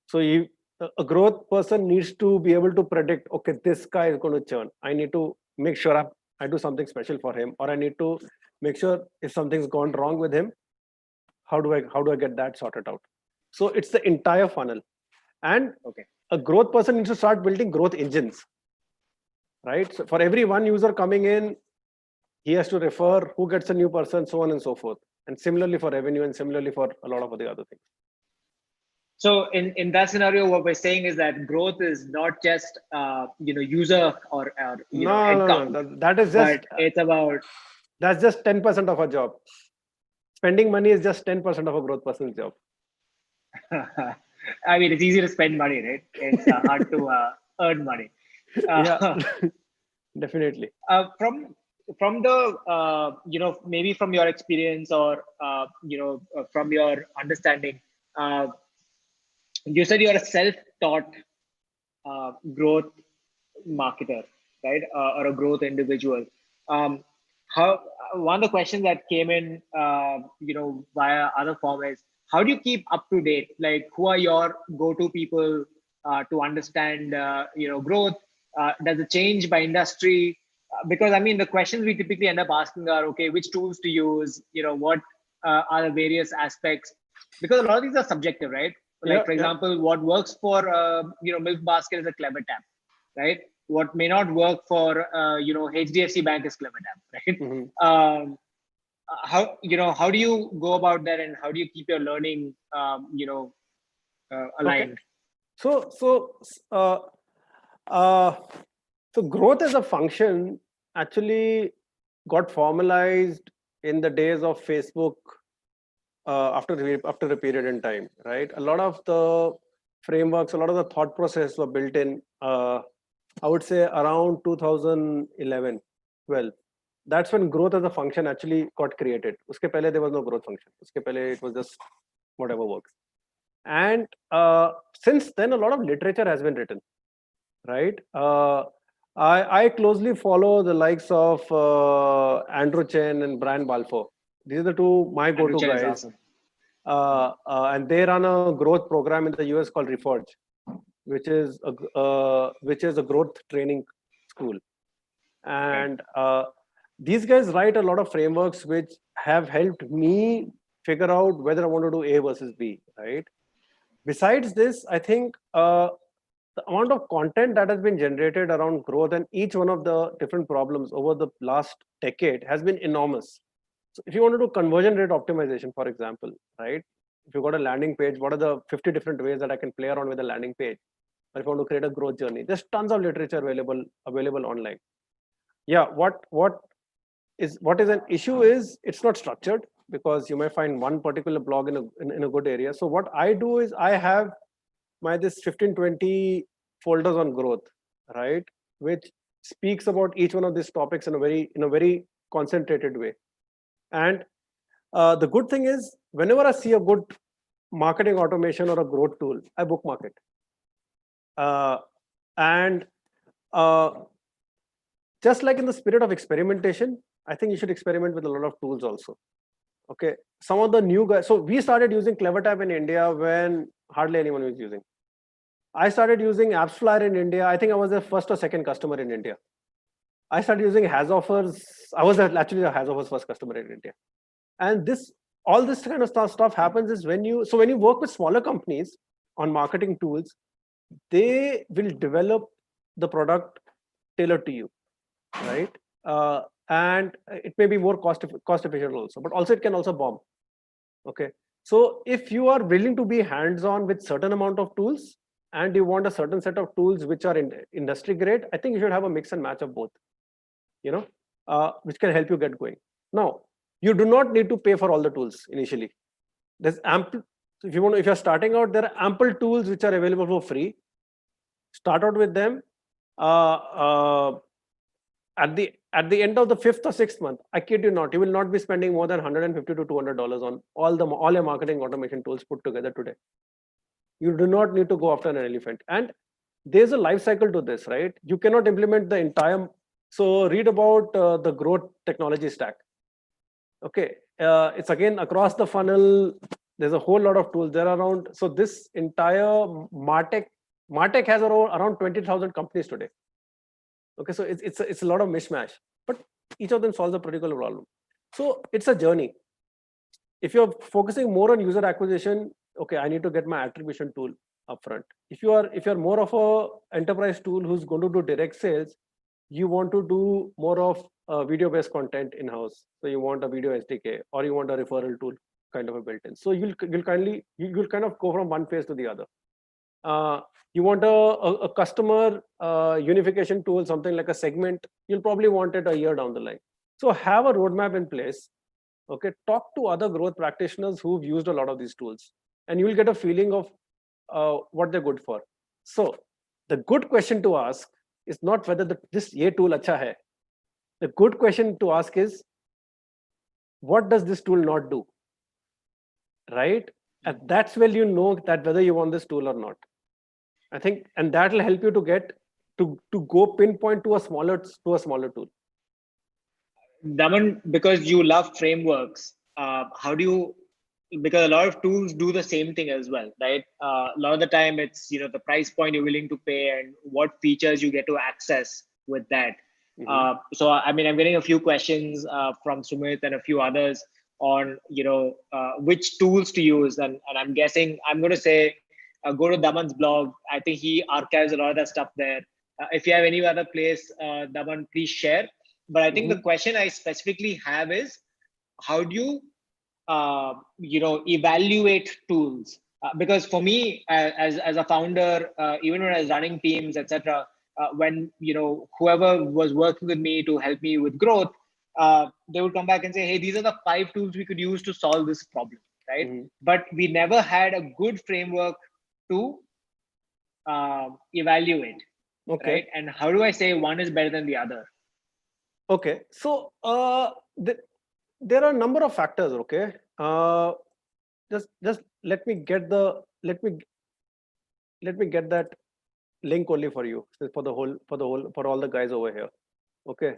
So a growth person needs to be able to predict, okay, this guy is going to churn. I need to make sure I do something special for him, or I need to make sure if something's gone wrong with him, how do I get that sorted out? So it's the entire funnel. And a growth person needs to start building growth engines, right? So for every one user coming in, he has to refer who gets a new person, so on and so forth. And similarly for revenue, and similarly for a lot of the other things. So in that scenario, what we're saying is that growth is not just user or headcount. No. That is just, but it's about, that's just 10% of a job. Spending money is just 10% of a growth person's job. I mean, it's easy to spend money, right? It's hard to earn money. Yeah, definitely. From the maybe from your experience, or from your understanding, you said you're a self-taught growth marketer, right? Or a growth individual. How one of the questions that came in, via other form is, how do you keep up to date? Like, who are your go-to people to understand, growth? Does it change by industry? Because I mean, the questions we typically end up asking are, okay, which tools to use? What are the various aspects? Because a lot of these are subjective, right? Like, for example, what works for Milk Basket is a clever tap, right? What may not work for HDFC Bank is clever tap, right? Mm-hmm. How do you go about that, and how do you keep your learning aligned? Okay. So growth as a function actually got formalized in the days of Facebook, after a period in time, right? A lot of the frameworks, a lot of the thought process were built in, I would say around 2011, 12. That's when growth as a function actually got created. Uske pehle there was no growth function. Uske pehle it was just whatever works. And since then, a lot of literature has been written, right? I closely follow the likes of Andrew Chen and Brian Balfour. These are the two my go-to guys. Awesome. And they run a growth program in the US called Reforge, which is a growth training school. And these guys write a lot of frameworks which have helped me figure out whether I want to do A versus B, right? Besides this, I think the amount of content that has been generated around growth and each one of the different problems over the last decade has been enormous. So if you want to do conversion rate optimization, for example, right? If you've got a landing page, what are the 50 different ways that I can play around with a landing page? Or if you want to create a growth journey, there's tons of literature available online. Yeah, what is an issue is it's not structured, because you may find one particular blog in a good area. So what I do is I have this 15-20 folders on growth, right, which speaks about each one of these topics in a very concentrated way. And the good thing is, whenever I see a good marketing automation or a growth tool, I bookmark it. And just like in the spirit of experimentation, I think you should experiment with a lot of tools also. Okay, some of the new guys. So we started using CleverTap in India when hardly anyone was using. I started using AppsFlyer in India. I think I was the first or second customer in India. I started using HasOffers. I was actually the HasOffers first customer in India. And all this kind of stuff happens is when you work with smaller companies on marketing tools, they will develop the product tailored to you, right? And it may be more cost efficient also, but also it can also bomb. Okay, so if you are willing to be hands-on with certain amount of tools, and you want a certain set of tools which are industry grade, I think you should have a mix and match of both, which can help you get going. Now, you do not need to pay for all the tools initially. There's ample. If you're starting out, there are ample tools which are available for free. Start out with them. at the end of the 5th or 6th month, I kid you not, you will not be spending more than $150 to $200 on all your marketing automation tools put together today. You do not need to go after an elephant. And there's a life cycle to this, right? You cannot implement the entire. So read about the growth technology stack. Okay, it's again across the funnel. There's a whole lot of tools there around. So this entire Martech has around 20,000 companies today. Okay, so it's a lot of mishmash, but each of them solves a particular problem. So it's a journey. If you're focusing more on user acquisition, okay, I need to get my attribution tool upfront. If you're more of a enterprise tool who's going to do direct sales, you want to do more of video-based content in-house. So you want a video SDK, or you want a referral tool kind of a built-in. So you'll kind of go from one phase to the other. You want a customer unification tool, something like a segment, you'll probably want it a year down the line. So have a roadmap in place. Okay, talk to other growth practitioners who've used a lot of these tools, and you will get a feeling of what they're good for. So the good question to ask is not whether this ye tool acha hai. The good question to ask is, what does this tool not do? Right? And that's where you know that whether you want this tool or not. I think, and that will help you to get to go pinpoint to a smaller tool. Daman, because you love frameworks, how do you? Because a lot of tools do the same thing as well, right? A lot of the time, it's the price point you're willing to pay and what features you get to access with that. Mm-hmm. So I mean, I'm getting a few questions from Sumit and a few others on which tools to use, and I'm guessing I'm going to say go to Daman's blog. I think he archives a lot of that stuff there. If you have any other place, Daman, please share. But I think the question I specifically have is, how do you evaluate tools? Because for me, as a founder, even when I was running teams, etc., when whoever was working with me to help me with growth, they would come back and say, hey, these are the 5 tools we could use to solve this problem, right? Mm-hmm. But we never had a good framework to evaluate. Okay. Right? And how do I say one is better than the other? Okay, so there are a number of factors. Okay, just let me get that link only for you, for all the guys over here. Okay.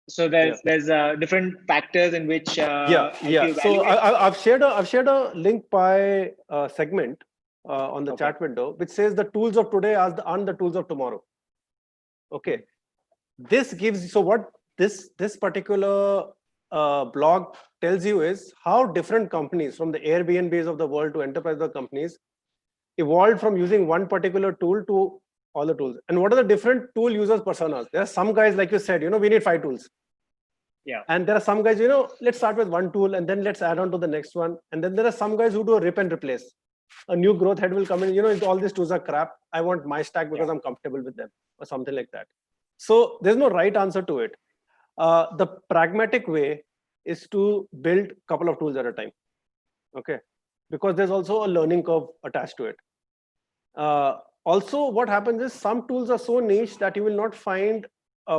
So there's different factors in which yeah. So I've shared a link by segment on the chat window, which says the tools of today aren't the tools of tomorrow. Okay. This gives, so what this particular blog tells you is how different companies, from the Airbnbs of the world to enterprise companies, evolved from using one particular tool to all the tools. And what are the different tool users personas? There are some guys, like you said, we need 5 tools. Yeah. And there are some guys, let's start with one tool and then let's add on to the next one. And then there are some guys who do a rip and replace. A new growth head will come in, all these tools are crap. I want my stack because I'm comfortable with them, or something like that. So there's no right answer to it. The pragmatic way is to build a couple of tools at a time. Okay, because there's also a learning curve attached to it. Also, what happens is some tools are so niche that you will not find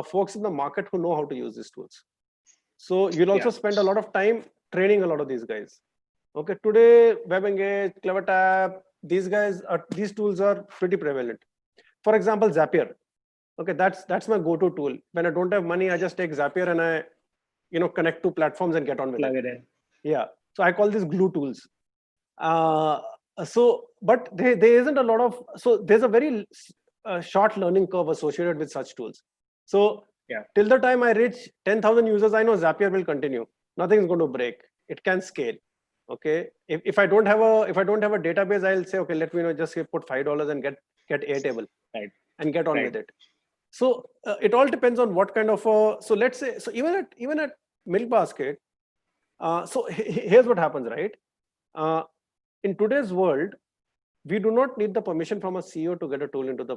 folks in the market who know how to use these tools. So you'll also spend a lot of time training a lot of these guys. Okay, today WebEngage, CleverTap, these tools are pretty prevalent. For example, Zapier. Okay, that's my go-to tool. When I don't have money, I just take Zapier and I connect to platforms and get on with Plug it in. Yeah, so I call these glue tools. But there isn't a lot of, so there's a very short learning curve associated with such tools. So till the time I reach 10,000 users, I know Zapier will continue. Nothing's going to break. It can scale. Okay, if I don't have a database, I'll say, okay, let me just put $5 and get Airtable, right, and get on with it. So it all depends on what kind of so let's say, so even at Milk Basket, so here's what happens, right? In today's world, we do not need the permission from a CEO to get a tool into the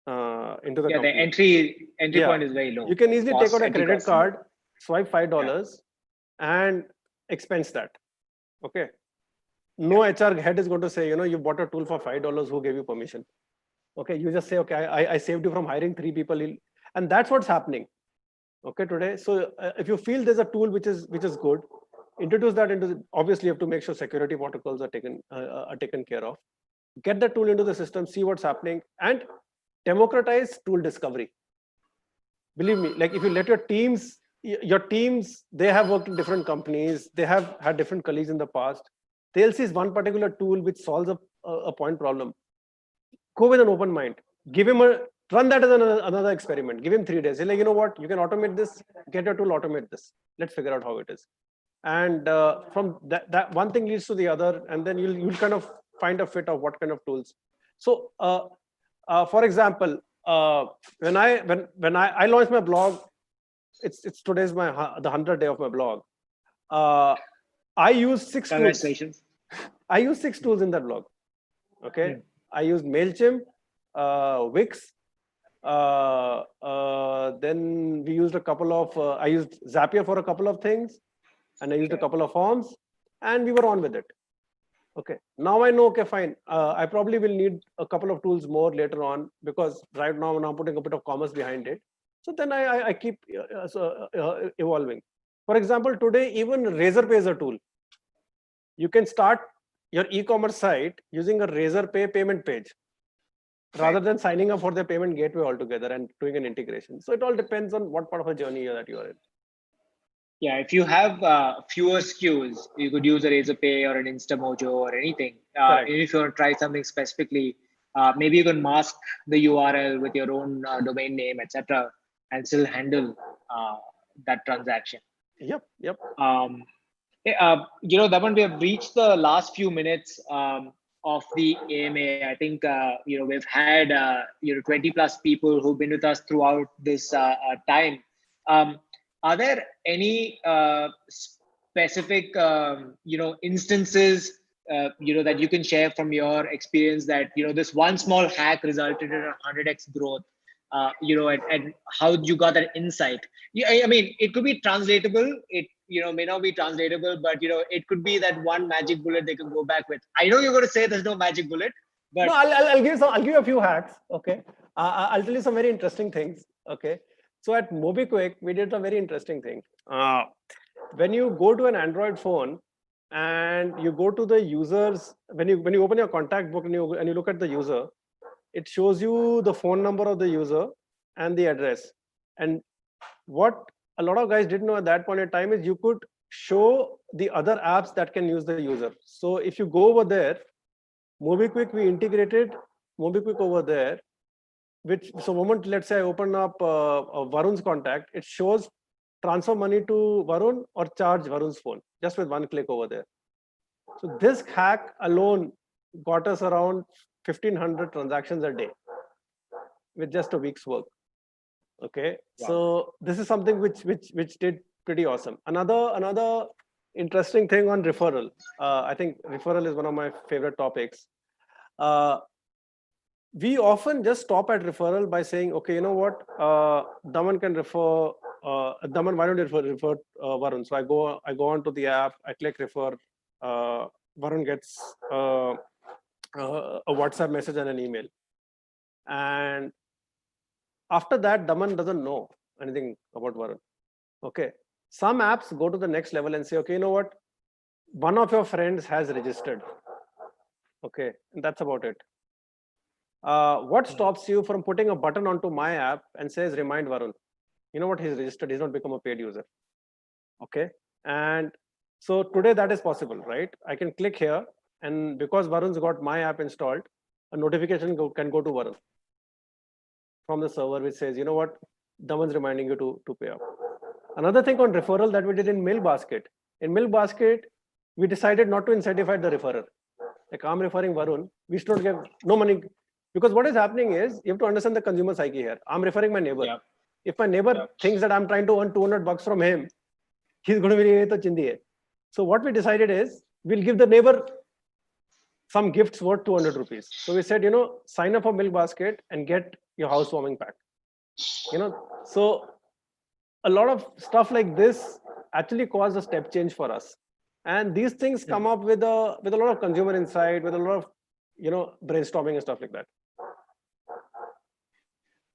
company. The entry point is very low. You can easily take out a credit card, swipe $5, and expense that. Okay. No HR head is going to say, you bought a tool for $5. Who gave you permission? Okay, you just say, okay, I saved you from hiring 3 people. And that's what's happening, okay, today. So if you feel there's a tool which is good, introduce that into obviously you have to make sure security protocols are taken care of. Get the tool into the system, see what's happening, and democratize tool discovery. Believe me, like if you let your teams, they have worked in different companies, they have had different colleagues in the past. They'll see one particular tool which solves a point problem. Go with an open mind. Run that as another experiment. Give him 3 days. Say like, you know what, you can automate this. Get your tool, automate this. Let's figure out how it is. And from that one thing leads to the other, and then you'll kind of find a fit of what kind of tools. So for example, when I launched my blog, it's today's the 100th day of my blog. I used 6 Congratulations. tools. I used 6 tools in that blog. Okay, I used MailChimp, Wix. Then we used a couple of. I used Zapier for a couple of things, and I used a couple of forms, and we were on with it. Okay, now I know, okay, fine. I probably will need a couple of tools more later on, because right now I'm putting a bit of commerce behind it. So then I keep evolving. For example, today even Razorpay is a tool. You can start your e-commerce site using a Razorpay payment page, rather than signing up for the payment gateway altogether and doing an integration. So it all depends on what part of a journey that you are in. Yeah, if you have fewer SKUs, you could use a Razorpay or an Instamojo or anything. If you want to try something specifically, maybe you can mask the URL with your own domain name, etc., and still handle that transaction. Yep. Daman, we have reached the last few minutes of the AMA. I think we've had 20 plus people who've been with us throughout this time. Are there any specific instances that you can share from your experience that this one small hack resulted in a 100x growth? And how you got that insight? I mean, it could be translatable. It may not be translatable, but it could be that one magic bullet they can go back with. I know you're going to say there's no magic bullet, but no, I'll give you a few hacks. Okay, I'll tell you some very interesting things. Okay, so at MobiKwik we did a very interesting thing. When you go to an Android phone and you go to the users, when you open your contact book and you look at the user, it shows you the phone number of the user and the address. And what a lot of guys didn't know at that point in time is you could show the other apps that can use the user. So if you go over there, MobiKwik, we integrated MobiKwik over there, so moment, let's say I open up Varun's contact, it shows transfer money to Varun or charge Varun's phone just with one click over there. So this hack alone got us around 1,500 transactions a day with just a week's work. Okay, wow. So this is something which did pretty awesome. Another interesting thing on referral. I think referral is one of my favorite topics. We often just stop at referral by saying, okay, you know what, Daman can refer. Daman, why don't you refer Varun? So I go onto the app, I click refer. Varun gets a WhatsApp message and an email, and after that, Daman doesn't know anything about Varun. Okay, some apps go to the next level and say, okay, you know what, one of your friends has registered. Okay, and that's about it. What stops you from putting a button onto my app and says remind Varun? You know what, he's registered, he's not become a paid user. Okay, and so today that is possible, right? I can click here, and because Varun's got my app installed, a notification can go to Varun from the server which says, you know what, Daman's reminding you to pay up. Another thing on referral that we did in MailBasket. In MailBasket, we decided not to incentivize the referrer. Like I'm referring Varun, we should not give no money, because what is happening is you have to understand the consumer psyche here. I'm referring my neighbor. Yep. If my neighbor thinks that I'm trying to earn $200 from him, he's going to be chindi hai. So what we decided is we'll give the neighbor some gifts worth 200 rupees. So we said, sign up for MailBasket and get your housewarming pack. So a lot of stuff like this actually caused a step change for us. And these things come up with a lot of consumer insight, with a lot of brainstorming and stuff like that.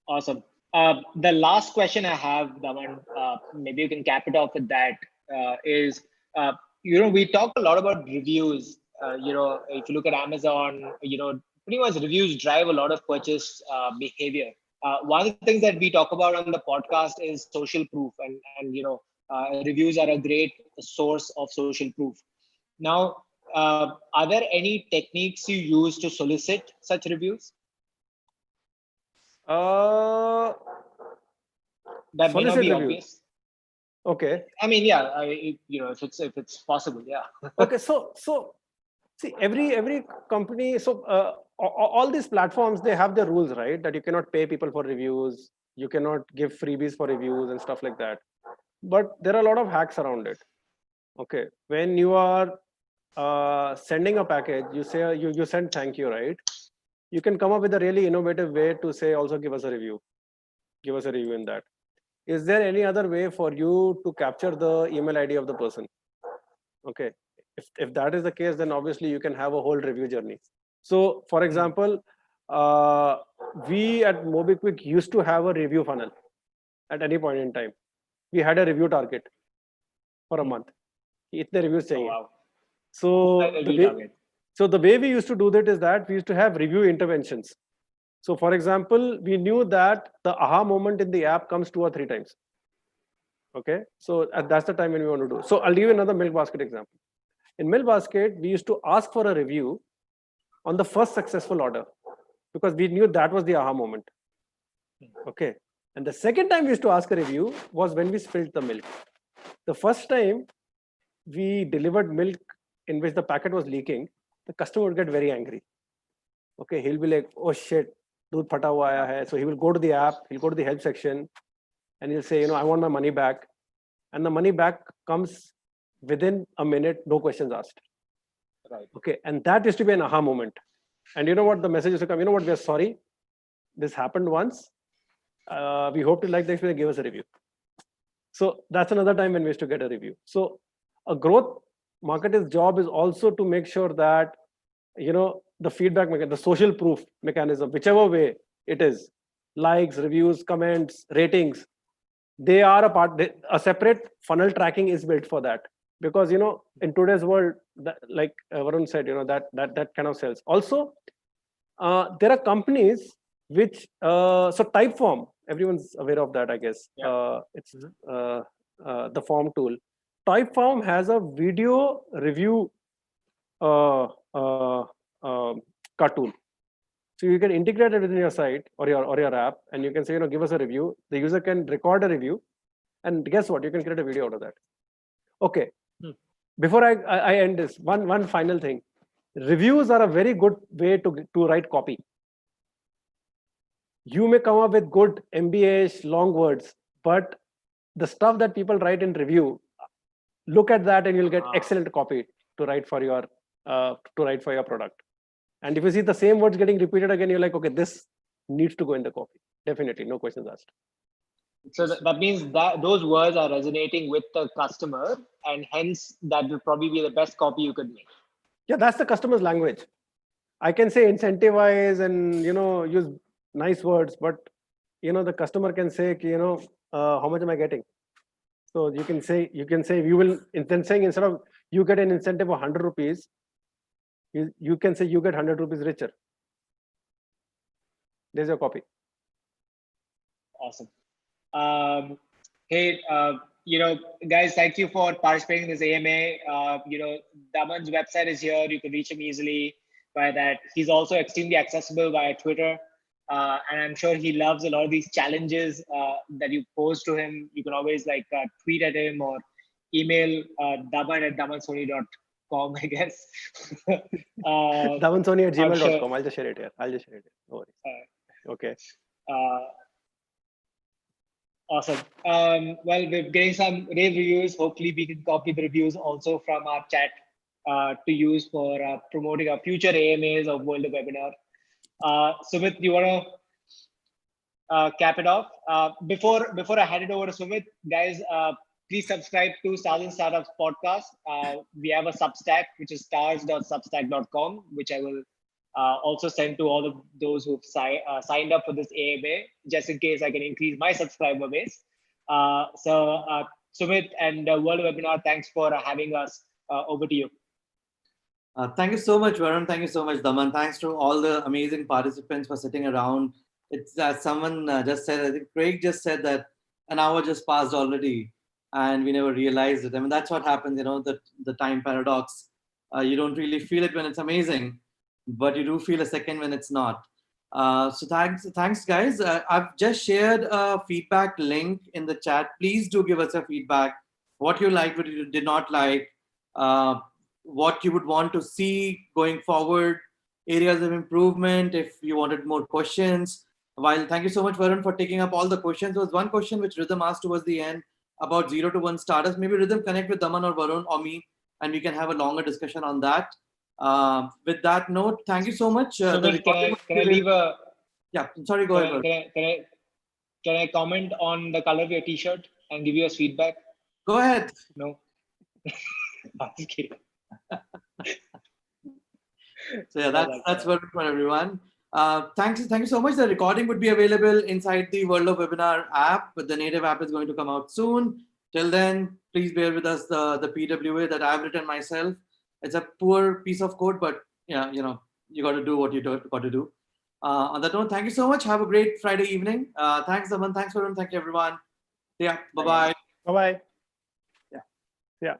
Awesome. The last question I have, Daman, maybe you can cap it off with that, is, we talk a lot about reviews. If you look at Amazon, pretty much reviews drive a lot of purchase behavior. One of the things that we talk about on the podcast is social proof, and reviews are a great source of social proof. Now, are there any techniques you use to solicit such reviews Uh, that may not Solicit be reviews. obvious? Okay. I mean, yeah, if it's possible, yeah. Okay. So see, every company. So all these platforms, they have their rules, right? That you cannot pay people for reviews. You cannot give freebies for reviews and stuff like that. But there are a lot of hacks around it. Okay. When you are sending a package, you say you send thank you, right? You can come up with a really innovative way to say also give us a review. Give us a review in that. Is there any other way for you to capture the email ID of the person? Okay. If that is the case, then obviously you can have a whole review journey. So for example, uh, we at MobiQuick used to have a review funnel at any point in time. We had a review target for a month. Itne reviews Oh, chahiye. wow. So the Review way target. we used to do that is that we used to have review interventions. So for example, we knew that the aha moment in the app comes 2 or 3 times. Okay. So that's the time when we want to do. So I'll give you another milk basket example. In milk basket, we used to ask for a review on the first successful order because we knew that was the aha moment. Okay. And the second time we used to ask a review was when we spilled the milk. The first time we delivered milk in which the packet was leaking, the customer would get very angry. Okay, he'll be like, oh shit, doodh phata hua aaya hai. So he will go to the app, he'll go to the help section, and he'll say, I want my money back. And the money back comes within a minute, no questions asked. Right. Okay, and that used to be an aha moment. And you know what the message used to come? You know what? We are sorry. This happened once. We hope you like the experience. Give us a review. So that's another time when we used to get a review. So a growth marketer's job is also to make sure that the feedback the social proof mechanism, whichever way it is, likes, reviews, comments, ratings, they are a part. A separate funnel tracking is built for that because in today's world, like Varun said, that kind of sells. Also, there are companies which so Typeform, everyone's aware of that, I guess. Yeah. It's the form tool. Typeform has a video review uh, uh, cartoon. So you can integrate it within your site or your app, and you can say, give us a review. The user can record a review, and guess what? You can create a video out of that. Okay. Before I end this, one final thing. Reviews are a very good way to write copy. You may come up with good MBA long words, but the stuff that people write in review, look at that and you'll get excellent copy to write for your product. And if you see the same words getting repeated again, you're like, okay, this needs to go in the copy. Definitely, no questions asked. So that means that those words are resonating with the customer, and hence that will probably be the best copy you could make. Yeah, that's the customer's language. I can say incentivize and use nice words, but the customer can say, how much am I getting? So you can say you will, instead of you get an incentive of 100 rupees, you can say you get 100 rupees richer. There's your copy. Awesome. Hey, guys, thank you for participating in this AMA. Daman's website is here. You can reach him easily by that. He's also extremely accessible via Twitter. And I'm sure he loves a lot of these challenges that you pose to him. You can always tweet at him or email daman@damansoni.com, I guess. Damansoni@gmail.com. Sure. I'll just share it here. No worries. Okay. Awesome. Well, we're getting some rave reviews. Hopefully, we can copy the reviews also from our chat to use for promoting our future AMAs of World of Webinar. Sumit, do you want to cap it off? Before I hand it over to Sumit, guys, please subscribe to Stars and Startups podcast. We have a Substack, which is stars.substack.com, which I will also send to all of those who've signed up for this AMA, just in case I can increase my subscriber base. Sumit and World Webinar, thanks for having us. Over to you. Thank you so much, Varun. Thank you so much, Daman. Thanks to all the amazing participants for sitting around. It's as someone just said, I think Craig just said that an hour just passed already and we never realized it. I mean, that's what happens, the time paradox. You don't really feel it when it's amazing, but you do feel a second when it's not. So thanks, guys. I've just shared a feedback link in the chat. Please do give us a feedback. What you liked, what you did not like. What you would want to see going forward, areas of improvement, if you wanted more questions. While thank you so much, Varun, for taking up all the questions. There was one question which Rhythm asked towards the end about 0 to 1 startups. Maybe Rhythm connect with Daman or Varun or me, and we can have a longer discussion on that. With that note, thank you so much. Can I leave a... Yeah, sorry, go ahead, Varun. Can I comment on the color of your t-shirt and give you a feedback? Go ahead. No. I'm just kidding. So yeah, that's Varun for everyone. Thank you so much. The recording would be available inside the World of Webinar app, but the native app is going to come out soon. Till then, please bear with us the PWA that I've written myself. It's a poor piece of code, but yeah, you got to do what you got to do. On that note, thank you so much. Have a great Friday evening. Thanks, Daman. Thanks, Varun. Thank you, everyone. Yeah. Bye-bye. Bye-bye. Yeah. Yeah.